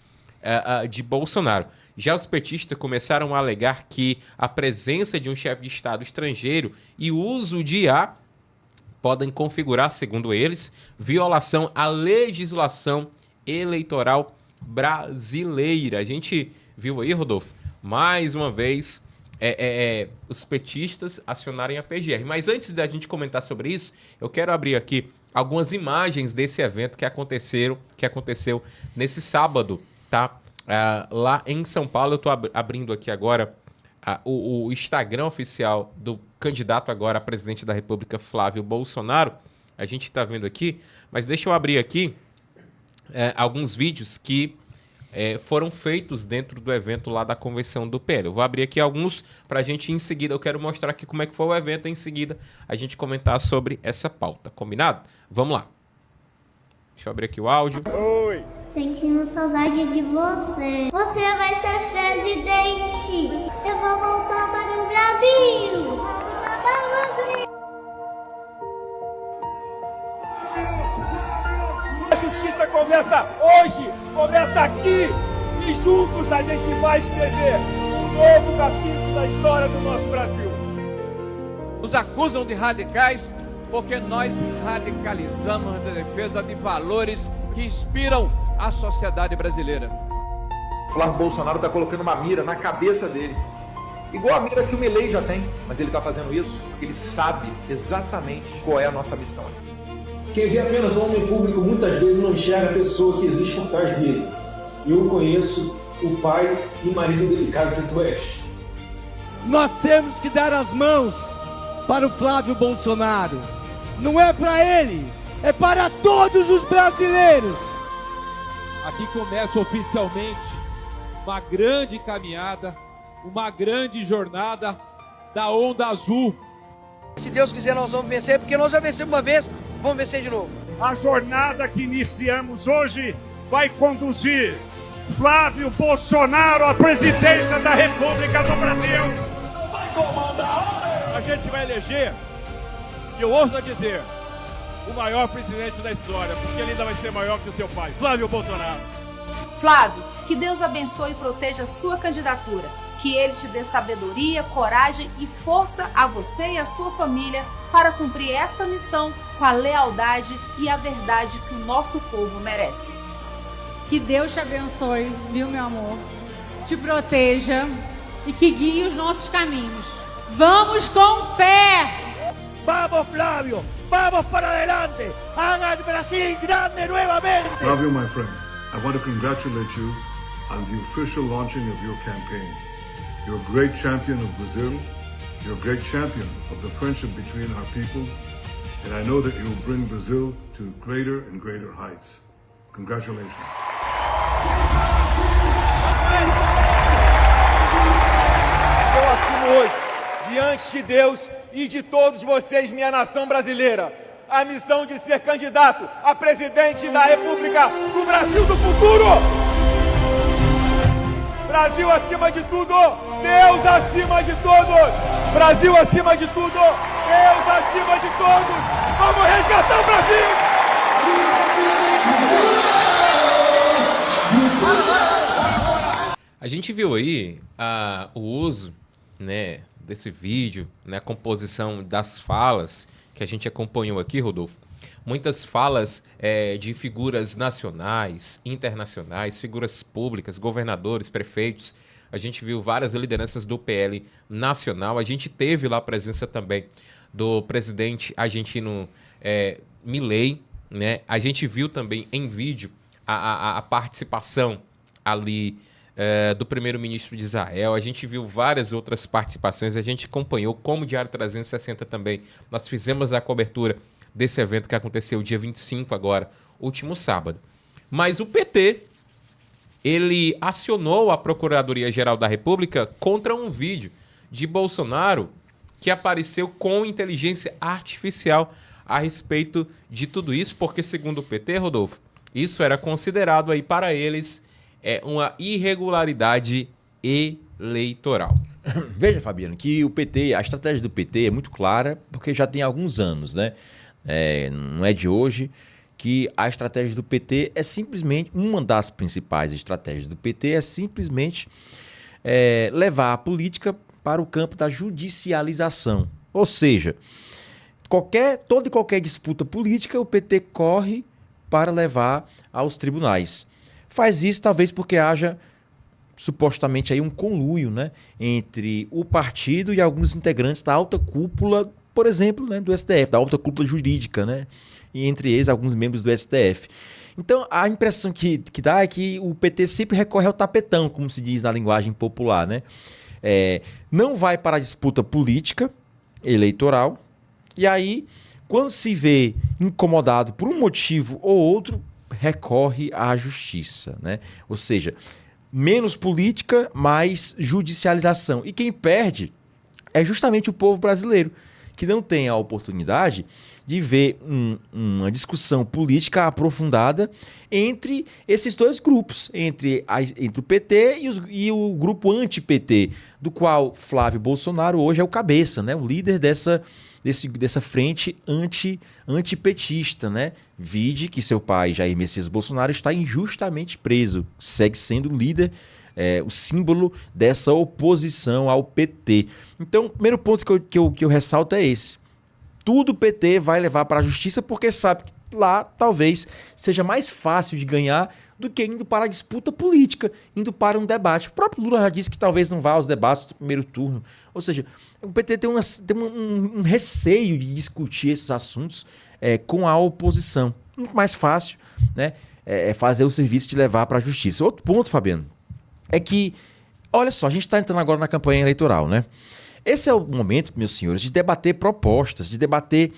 de Bolsonaro. Já os petistas começaram a alegar que a presença de um chefe de Estado estrangeiro e o uso de IA podem configurar, segundo eles, violação à legislação eleitoral brasileira. A gente viu aí, Rodolfo, mais uma vez os petistas acionarem a PGR. Mas antes da gente comentar sobre isso, eu quero abrir aqui algumas imagens desse evento que aconteceu nesse sábado, tá? Lá em São Paulo. Eu estou abrindo aqui agora o Instagram oficial do candidato agora a presidente da República, Flávio Bolsonaro. A gente está vendo aqui, mas deixa eu abrir aqui alguns vídeos que foram feitos dentro do evento lá da convenção do PL. Eu vou abrir aqui alguns para a gente, em seguida, eu quero mostrar aqui como é que foi o evento, em seguida a gente comentar sobre essa pauta, combinado? Vamos lá. Deixa eu abrir aqui o áudio. Oi! Sentindo saudade de você. Você vai ser presidente. Eu vou voltar para o Brasil. A justiça começa hoje, começa aqui. E juntos a gente vai escrever um novo capítulo da história do nosso Brasil. Nos acusam de radicais porque nós radicalizamos a defesa de valores que inspiram a sociedade brasileira. Flávio Bolsonaro está colocando uma mira na cabeça dele, igual a mira que o Milei já tem, mas ele está fazendo isso porque ele sabe exatamente qual é a nossa missão. Quem vê apenas o homem público muitas vezes não enxerga a pessoa que existe por trás dele. Eu conheço o pai e marido delicado que tu és. Nós temos que dar as mãos para o Flávio Bolsonaro. Não é para ele, é para todos os brasileiros. Aqui começa oficialmente uma grande caminhada, uma grande jornada da Onda Azul. Se Deus quiser, nós vamos vencer, porque nós já vencemos uma vez, vamos vencer de novo. A jornada que iniciamos hoje vai conduzir Flávio Bolsonaro à presidência da República do Brasil. Vai comandar! A gente vai eleger, e eu ouso dizer, o maior presidente da história, porque ele ainda vai ser maior que o seu pai, Flávio Bolsonaro. Flávio, que Deus abençoe e proteja a sua candidatura. Que Ele te dê sabedoria, coragem e força a você e a sua família para cumprir esta missão com a lealdade e a verdade que o nosso povo merece. Que Deus te abençoe, viu, meu amor? Te proteja e que guie os nossos caminhos. Vamos com fé! Vamos, Flávio! Vamos para adelante! Haga Brasil grande nuevamente! Flávio, my friend, I want to congratulate you on the official launching of your campaign. You're a great champion of Brazil. You're a great champion of the friendship between our peoples. And I know that you will bring Brazil to greater and greater heights. Congratulations. Eu assumo hoje, diante de Deus e de todos vocês, minha nação brasileira, a missão de ser candidato a presidente da República do Brasil do futuro. Brasil acima de tudo, Deus acima de todos. Brasil acima de tudo, Deus acima de todos. Vamos resgatar o Brasil! A gente viu aí o uso, né, desse vídeo, né, a composição das falas que a gente acompanhou aqui, Rodolfo. Muitas falas de figuras nacionais, internacionais, figuras públicas, governadores, prefeitos. A gente viu várias lideranças do PL nacional. A gente teve lá a presença também do presidente argentino Milei, né? A gente viu também em vídeo a participação ali do primeiro-ministro de Israel. A gente viu várias outras participações. A gente acompanhou como Diário 360 também. Nós fizemos a cobertura desse evento que aconteceu dia 25 agora, último sábado. Mas o PT, ele acionou a Procuradoria-Geral da República contra um vídeo de Bolsonaro que apareceu com inteligência artificial a respeito de tudo isso, porque segundo o PT, Rodolfo, isso era considerado aí para eles uma irregularidade eleitoral. Veja, Fabiano, que o PT, a estratégia do PT é muito clara, porque já tem alguns anos, né? Não é de hoje que a estratégia do PT é simplesmente, uma das principais estratégias do PT é simplesmente levar a política para o campo da judicialização. Ou seja, toda e qualquer disputa política, o PT corre para levar aos tribunais. Faz isso talvez porque haja supostamente aí um conluio, né, entre o partido e alguns integrantes da alta cúpula, por exemplo, né, do STF, da alta cúpula jurídica, né, e entre eles alguns membros do STF. Então a impressão que dá é que o PT sempre recorre ao tapetão, como se diz na linguagem popular, né? Não vai para a disputa política, eleitoral, e aí, quando se vê incomodado por um motivo ou outro, recorre à justiça, né? Ou seja, menos política, mais judicialização. E quem perde é justamente o povo brasileiro, que não tem a oportunidade de ver uma discussão política aprofundada entre esses dois grupos, entre o PT e o grupo anti-PT, do qual Flávio Bolsonaro hoje é o cabeça, né? O líder dessa frente antipetista, né? Vide que seu pai, Jair Messias Bolsonaro, está injustamente preso, segue sendo líder, o símbolo dessa oposição ao PT. Então, o primeiro ponto que eu ressalto é esse. Tudo o PT vai levar para a justiça porque sabe que lá talvez seja mais fácil de ganhar do que indo para a disputa política, indo para um debate. O próprio Lula já disse que talvez não vá aos debates do primeiro turno. Ou seja, o PT tem um receio de discutir esses assuntos com a oposição. Muito mais fácil, né, fazer o serviço de levar para a justiça. Outro ponto, Fabiano, é que, olha só, a gente está entrando agora na campanha eleitoral, né? Esse é o momento, meus senhores, de debater propostas, de debater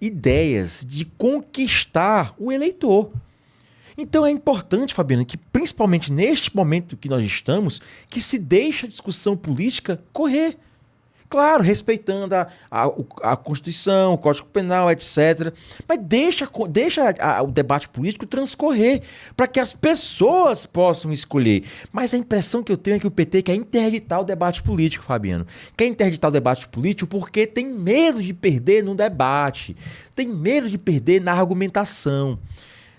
ideias, de conquistar o eleitor. Então é importante, Fabiano, que principalmente neste momento que nós estamos, que se deixe a discussão política correr. Claro, respeitando a Constituição, o Código Penal, etc. Mas deixa o debate político transcorrer para que as pessoas possam escolher. Mas a impressão que eu tenho é que o PT quer interditar o debate político, Fabiano. Quer interditar o debate político porque tem medo de perder no debate, tem medo de perder na argumentação,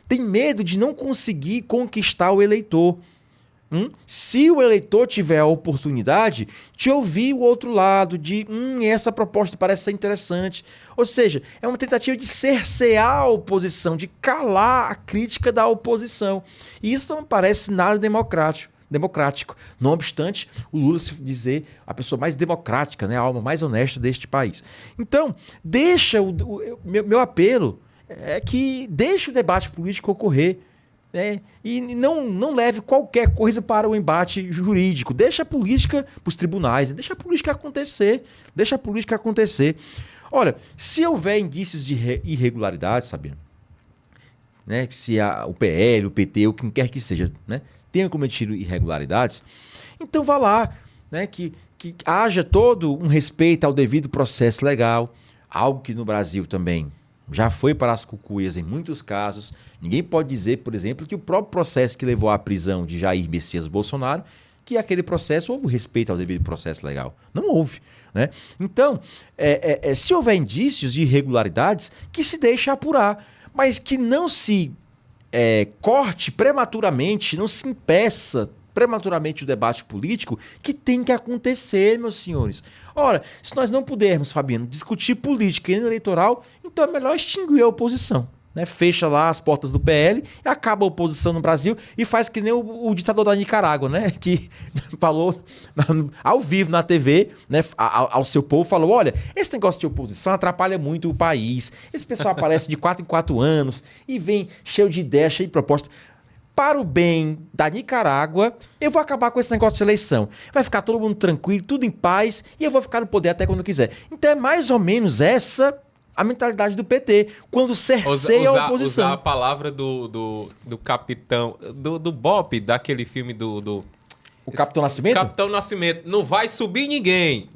tem medo de não conseguir conquistar o eleitor. Se o eleitor tiver a oportunidade de ouvir o outro lado, de essa proposta parece ser interessante. Ou seja, é uma tentativa de cercear a oposição, de calar a crítica da oposição. E isso não parece nada democrático. democrático. Não obstante, o Lula se dizer a pessoa mais democrática, né, a alma mais honesta deste país. Então, deixa meu apelo é que deixe o debate político ocorrer, né, e não leve qualquer coisa para o embate jurídico. Deixa a política para os tribunais, né, deixa a política acontecer. Deixa a política acontecer. Olha, se houver indícios de irregularidades, Fabiano, né, que se o PL, o PT, ou quem quer que seja, né, tenha cometido irregularidades, então vá lá, né, que haja todo um respeito ao devido processo legal, algo que no Brasil também já foi para as cucuias em muitos casos. Ninguém pode dizer, por exemplo, que o próprio processo que levou à prisão de Jair Messias Bolsonaro, que aquele processo houve respeito ao devido processo legal. Não houve, né? Então, se houver indícios de irregularidades, que se deixe apurar, mas que não se corte prematuramente, não se impeça prematuramente o debate político que tem que acontecer, meus senhores. Ora, se nós não pudermos, Fabiano, discutir política e eleitoral, então é melhor extinguir a oposição. Né? Fecha lá as portas do PL, acaba a oposição no Brasil e faz que nem o ditador da Nicarágua, né? Que falou ao vivo na TV, né? ao seu povo, falou: olha, esse negócio de oposição atrapalha muito o país, esse pessoal aparece de 4 em 4 anos e vem cheio de ideias, cheio de propostas. Para o bem da Nicarágua, eu vou acabar com esse negócio de eleição. Vai ficar todo mundo tranquilo, tudo em paz, e eu vou ficar no poder até quando eu quiser. Então é mais ou menos essa a mentalidade do PT, quando cerceia a oposição. Usar a palavra do capitão, do Bop, daquele filme O Capitão Nascimento? Capitão Nascimento. Não vai subir ninguém.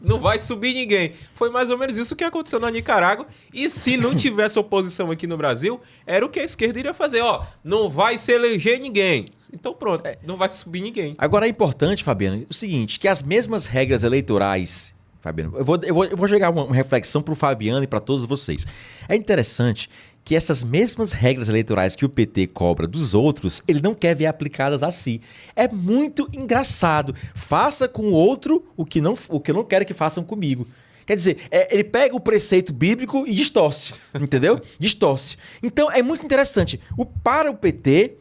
Não vai subir ninguém. Foi mais ou menos isso que aconteceu na Nicarágua. E se não tivesse oposição aqui no Brasil, era o que a esquerda iria fazer. Ó, não vai se eleger ninguém. Então pronto, não vai subir ninguém. Agora é importante, Fabiano, o seguinte, que as mesmas regras eleitorais... Fabiano, eu vou jogar uma reflexão para o Fabiano e para todos vocês. É interessante que essas mesmas regras eleitorais que o PT cobra dos outros, ele não quer ver aplicadas a si. É muito engraçado. Faça com o outro o que eu não quero que façam comigo. Quer dizer, ele pega o preceito bíblico e distorce, entendeu? Distorce. Então, é muito interessante. Para o PT,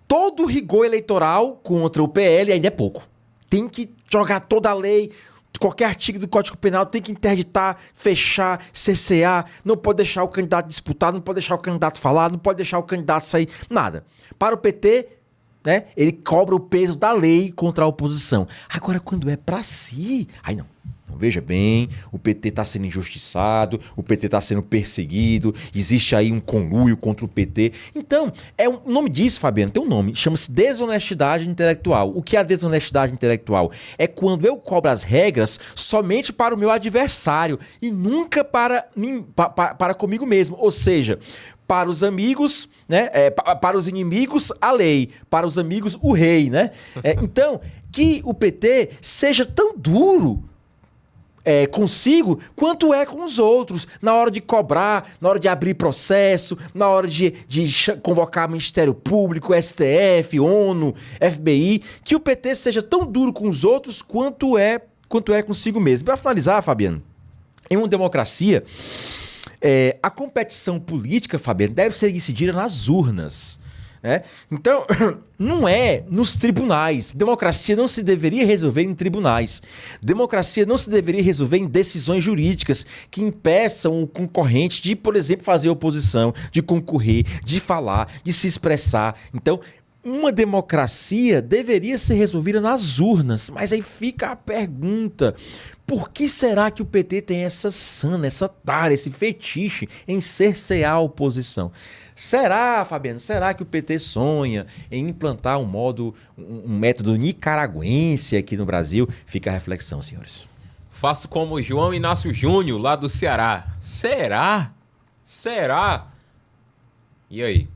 todo o rigor eleitoral contra o PL ainda é pouco. Tem que jogar toda a lei... Qualquer artigo do Código Penal tem que interditar, fechar, cercear, não pode deixar o candidato disputar, não pode deixar o candidato falar, não pode deixar o candidato sair, nada. Para o PT, né, ele cobra o peso da lei contra a oposição. Agora, quando é para si, aí não. Veja bem, o PT está sendo injustiçado, o PT está sendo perseguido, existe aí um conluio contra o PT. Então, o nome disso, Fabiano, tem um nome, chama-se desonestidade intelectual. O que é a desonestidade intelectual? É quando eu cobro as regras somente para o meu adversário e nunca para comigo mesmo. Ou seja, para os amigos, né? Para os inimigos, a lei. Para os amigos, o rei, né? Então, que o PT seja tão duro consigo, quanto é com os outros, na hora de cobrar, na hora de abrir processo, na hora de convocar Ministério Público, STF, ONU, FBI, que o PT seja tão duro com os outros quanto é consigo mesmo. Para finalizar, Fabiano, em uma democracia, a competição política, Fabiano, deve ser decidida nas urnas. Então, não é nos tribunais. Democracia não se deveria resolver em tribunais. Democracia não se deveria resolver em decisões jurídicas que impeçam o concorrente de, por exemplo, fazer oposição, de concorrer, de falar, de se expressar. Então, uma democracia deveria ser resolvida nas urnas. Mas aí fica a pergunta: por que será que o PT tem essa sana, essa tara, esse fetiche em cercear a oposição? Será, Fabiano, será que o PT sonha em implantar um método nicaragüense aqui no Brasil? Fica a reflexão, senhores. Faço como João Inácio Júnior, lá do Ceará. Será? Será? E aí?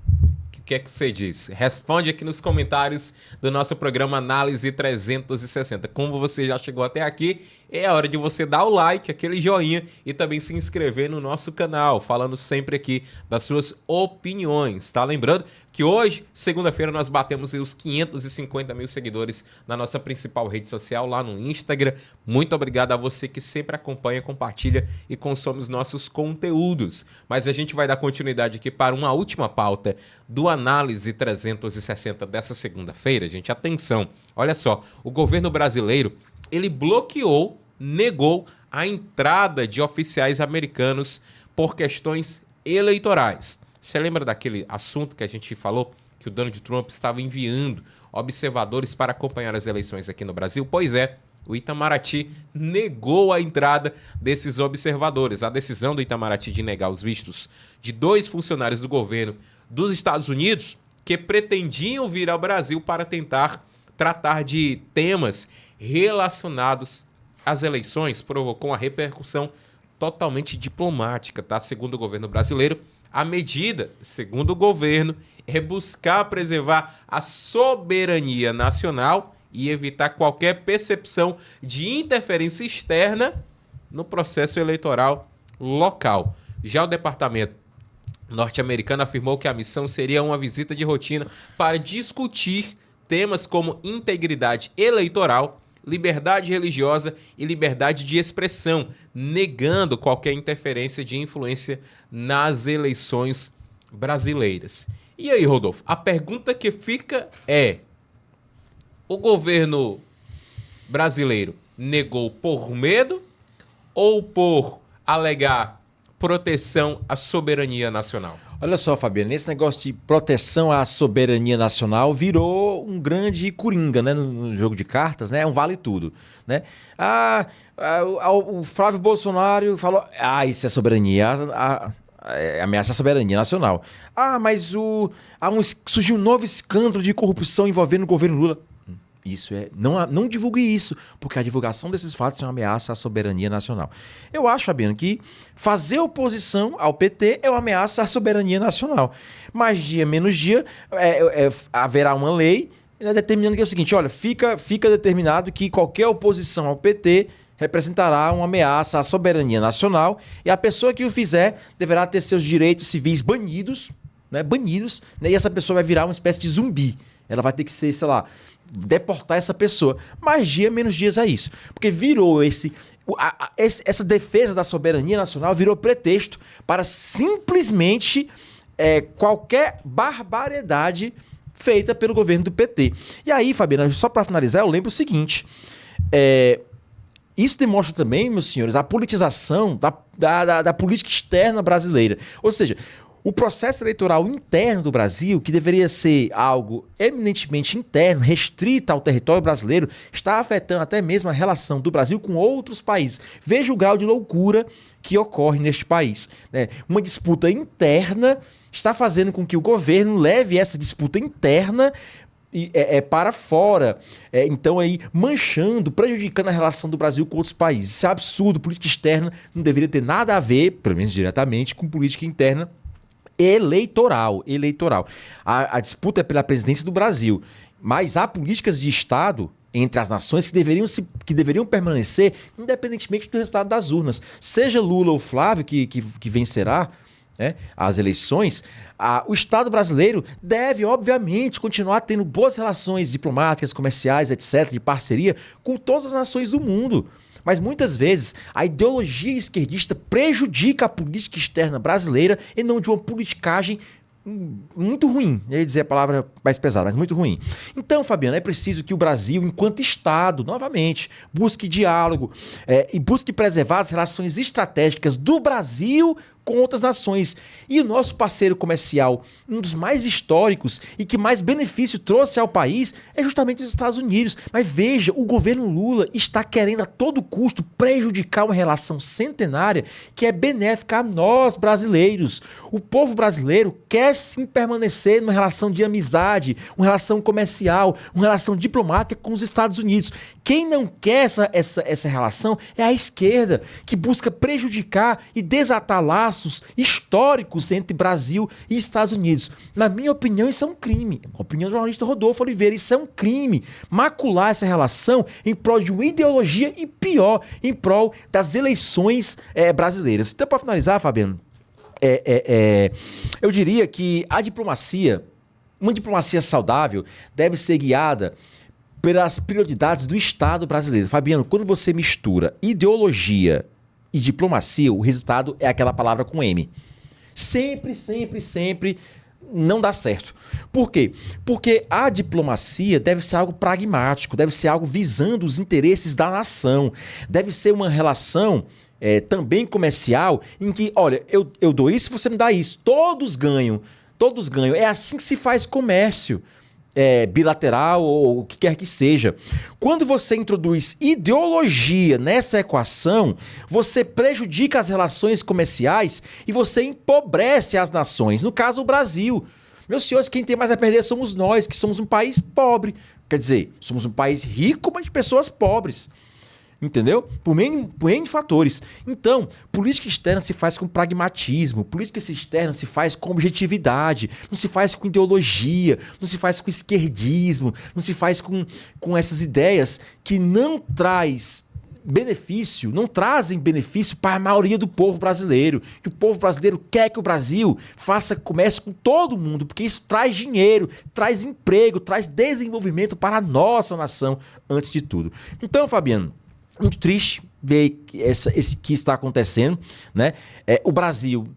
O que é que você diz? Responde aqui nos comentários do nosso programa Análise 360. Como você já chegou até aqui, é a hora de você dar o like, aquele joinha e também se inscrever no nosso canal, falando sempre aqui das suas opiniões, tá? Lembrando que hoje, segunda-feira, nós batemos os 550 mil seguidores na nossa principal rede social, lá no Instagram. Muito obrigado a você que sempre acompanha, compartilha e consome os nossos conteúdos. Mas a gente vai dar continuidade aqui para uma última pauta do Análise 360 dessa segunda-feira. Gente, atenção, olha só, o governo brasileiro, ele negou a entrada de oficiais americanos por questões eleitorais. Você lembra daquele assunto que a gente falou que o Donald Trump estava enviando observadores para acompanhar as eleições aqui no Brasil? Pois é, o Itamaraty negou a entrada desses observadores. A decisão do Itamaraty de negar os vistos de 2 funcionários do governo dos Estados Unidos que pretendiam vir ao Brasil para tentar tratar de temas relacionados às eleições provocou uma repercussão totalmente diplomática, tá? Segundo o governo brasileiro, a medida, segundo o governo, é buscar preservar a soberania nacional e evitar qualquer percepção de interferência externa no processo eleitoral local. Já o departamento norte-americano afirmou que a missão seria uma visita de rotina para discutir temas como integridade eleitoral, liberdade religiosa e liberdade de expressão, negando qualquer interferência de influência nas eleições brasileiras. E aí, Rodolfo, a pergunta que fica é: o governo brasileiro negou por medo ou por alegar proteção à soberania nacional? Olha só, Fabiano, esse negócio de proteção à soberania nacional virou um grande coringa, né, no jogo de cartas, né? Um vale tudo, né? O Flávio Bolsonaro falou, isso é soberania, ameaça a soberania nacional. Mas surgiu um novo escândalo de corrupção envolvendo o governo Lula. Isso não divulgue isso, porque a divulgação desses fatos é uma ameaça à soberania nacional. Eu acho, Fabiano, que fazer oposição ao PT é uma ameaça à soberania nacional. Mais dia, menos dia, haverá uma lei determinando que é o seguinte, olha, fica determinado que qualquer oposição ao PT representará uma ameaça à soberania nacional e a pessoa que o fizer deverá ter seus direitos civis banidos, né, e essa pessoa vai virar uma espécie de zumbi. Ela vai ter que ser, sei lá, deportar essa pessoa. Mais dia, menos dias é isso. Porque virou essa defesa da soberania nacional virou pretexto para simplesmente qualquer barbaridade feita pelo governo do PT. E aí, Fabiana, só para finalizar, eu lembro o seguinte. Isso demonstra também, meus senhores, a politização da política externa brasileira. Ou seja, o processo eleitoral interno do Brasil, que deveria ser algo eminentemente interno, restrito ao território brasileiro, está afetando até mesmo a relação do Brasil com outros países. Veja o grau de loucura que ocorre neste país, né? Uma disputa interna está fazendo com que o governo leve essa disputa interna para fora, então aí manchando, prejudicando a relação do Brasil com outros países. Isso é absurdo. Política externa não deveria ter nada a ver, pelo menos diretamente, com política interna eleitoral. A disputa é pela presidência do Brasil, mas há políticas de Estado entre as nações que deveriam permanecer independentemente do resultado das urnas. Seja Lula ou Flávio que vencerá, né, as eleições, o Estado brasileiro deve, obviamente, continuar tendo boas relações diplomáticas, comerciais, etc., de parceria com todas as nações do mundo. Mas muitas vezes a ideologia esquerdista prejudica a política externa brasileira e não de uma politicagem muito ruim. Eu ia dizer a palavra mais pesada, mas muito ruim. Então, Fabiano, é preciso que o Brasil, enquanto Estado, novamente, busque diálogo e busque preservar as relações estratégicas do Brasil com outras nações. E o nosso parceiro comercial, um dos mais históricos e que mais benefício trouxe ao país, é justamente os Estados Unidos. Mas veja, o governo Lula está querendo a todo custo prejudicar uma relação centenária que é benéfica a nós brasileiros. O povo brasileiro quer sim permanecer numa relação de amizade, uma relação comercial, uma relação diplomática com os Estados Unidos. Quem não quer essa relação é a esquerda, que busca prejudicar e desatar laços históricos entre Brasil e Estados Unidos. Na minha opinião, isso é um crime. A opinião do jornalista Rodolfo Oliveira, isso é um crime. Macular essa relação em prol de uma ideologia e, pior, em prol das eleições brasileiras. Então, para finalizar, Fabiano, eu diria que a diplomacia Uma diplomacia saudável deve ser guiada pelas prioridades do Estado brasileiro. Fabiano, quando você mistura ideologia e diplomacia, o resultado é aquela palavra com M. Sempre não dá certo. Por quê? Porque a diplomacia deve ser algo pragmático, deve ser algo visando os interesses da nação. Deve ser uma relação também comercial em que, olha, eu dou isso, você me dá isso. Todos ganham. É assim que se faz comércio. Bilateral ou o que quer que seja. Quando você introduz ideologia nessa equação, você prejudica as relações comerciais e você empobrece as nações. No caso, o Brasil. Meus senhores, quem tem mais a perder somos nós, que somos um país pobre. Quer dizer, somos um país rico, mas de pessoas pobres. Entendeu? Por N fatores. Então, política externa se faz com pragmatismo, política externa se faz com objetividade, não se faz com ideologia, não se faz com esquerdismo, não se faz com essas ideias que não trazem benefício para a maioria do povo brasileiro. Que o povo brasileiro quer que o Brasil faça comércio com todo mundo, porque isso traz dinheiro, traz emprego, traz desenvolvimento para a nossa nação, antes de tudo. Então, Fabiano, muito triste ver que está acontecendo, né? O Brasil,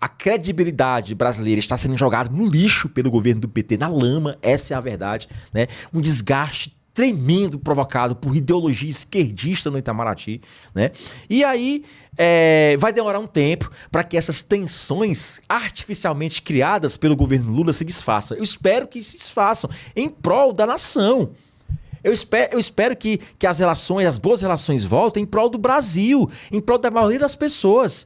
a credibilidade brasileira está sendo jogada no lixo pelo governo do PT, na lama, essa é a verdade, né? Um desgaste tremendo provocado por ideologia esquerdista no Itamaraty, né? E aí vai demorar um tempo para que essas tensões artificialmente criadas pelo governo Lula se desfaçam. Eu espero que se desfaçam em prol da nação. Eu espero que as boas relações voltem em prol do Brasil, em prol da maioria das pessoas,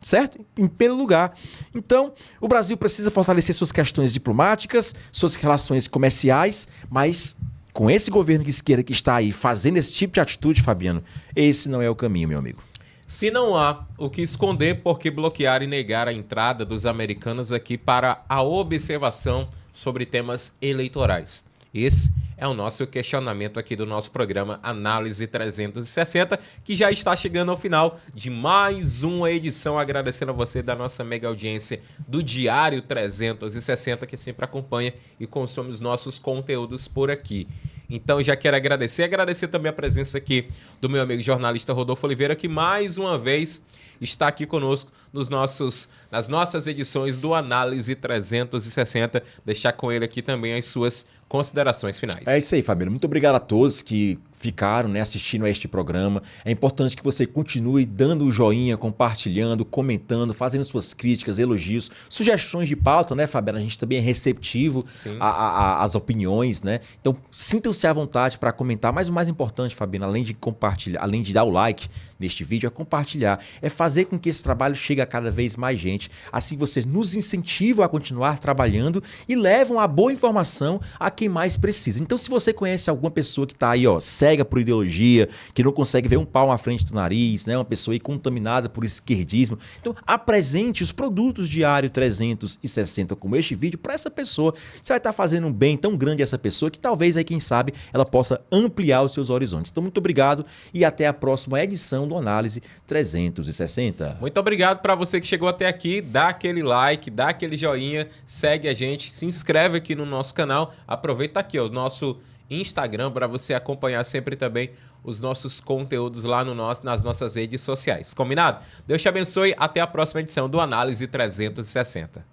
certo? Em primeiro lugar. Então, o Brasil precisa fortalecer suas questões diplomáticas, suas relações comerciais, mas com esse governo de esquerda que está aí fazendo esse tipo de atitude, Fabiano, esse não é o caminho, meu amigo. Se não há o que esconder, por que bloquear e negar a entrada dos americanos aqui para a observação sobre temas eleitorais? Esse é o nosso questionamento aqui do nosso programa Análise 360, que já está chegando ao final de mais uma edição. Agradecendo a você da nossa mega audiência do Diário 360, que sempre acompanha e consome os nossos conteúdos por aqui. Então já quero agradecer também a presença aqui do meu amigo jornalista Rodolfo Oliveira, que mais uma vez está aqui conosco nas nossas edições do Análise 360. Deixar com ele aqui também as suas considerações finais. É isso aí, Fabiano. Muito obrigado a todos que ficaram, né, assistindo a este programa. É importante que você continue dando o joinha, compartilhando, comentando, fazendo suas críticas, elogios, sugestões de pauta, né, Fabiano? A gente também é receptivo às opiniões, né? Então, sintam-se à vontade para comentar. Mas o mais importante, Fabiano, além de compartilhar, além de dar o like neste vídeo, é compartilhar. É fazer com que esse trabalho chegue a cada vez mais gente. Assim vocês nos incentivam a continuar trabalhando e levam a boa informação a quem mais precisa. Então, se você conhece alguma pessoa que está aí, cega por ideologia, que não consegue ver um pau à frente do nariz, né? Uma pessoa aí contaminada por esquerdismo, então apresente os produtos Diário 360 como este vídeo para essa pessoa. Você vai estar fazendo um bem tão grande a essa pessoa que talvez aí, quem sabe, ela possa ampliar os seus horizontes. Então, muito obrigado e até a próxima edição do Análise 360. Muito obrigado para você que chegou até aqui. Dá aquele like, dá aquele joinha, segue a gente, se inscreve aqui no nosso canal. Aproveita aqui o nosso Instagram para você acompanhar sempre também os nossos conteúdos lá nas nossas redes sociais. Combinado? Deus te abençoe. Até a próxima edição do Análise 360.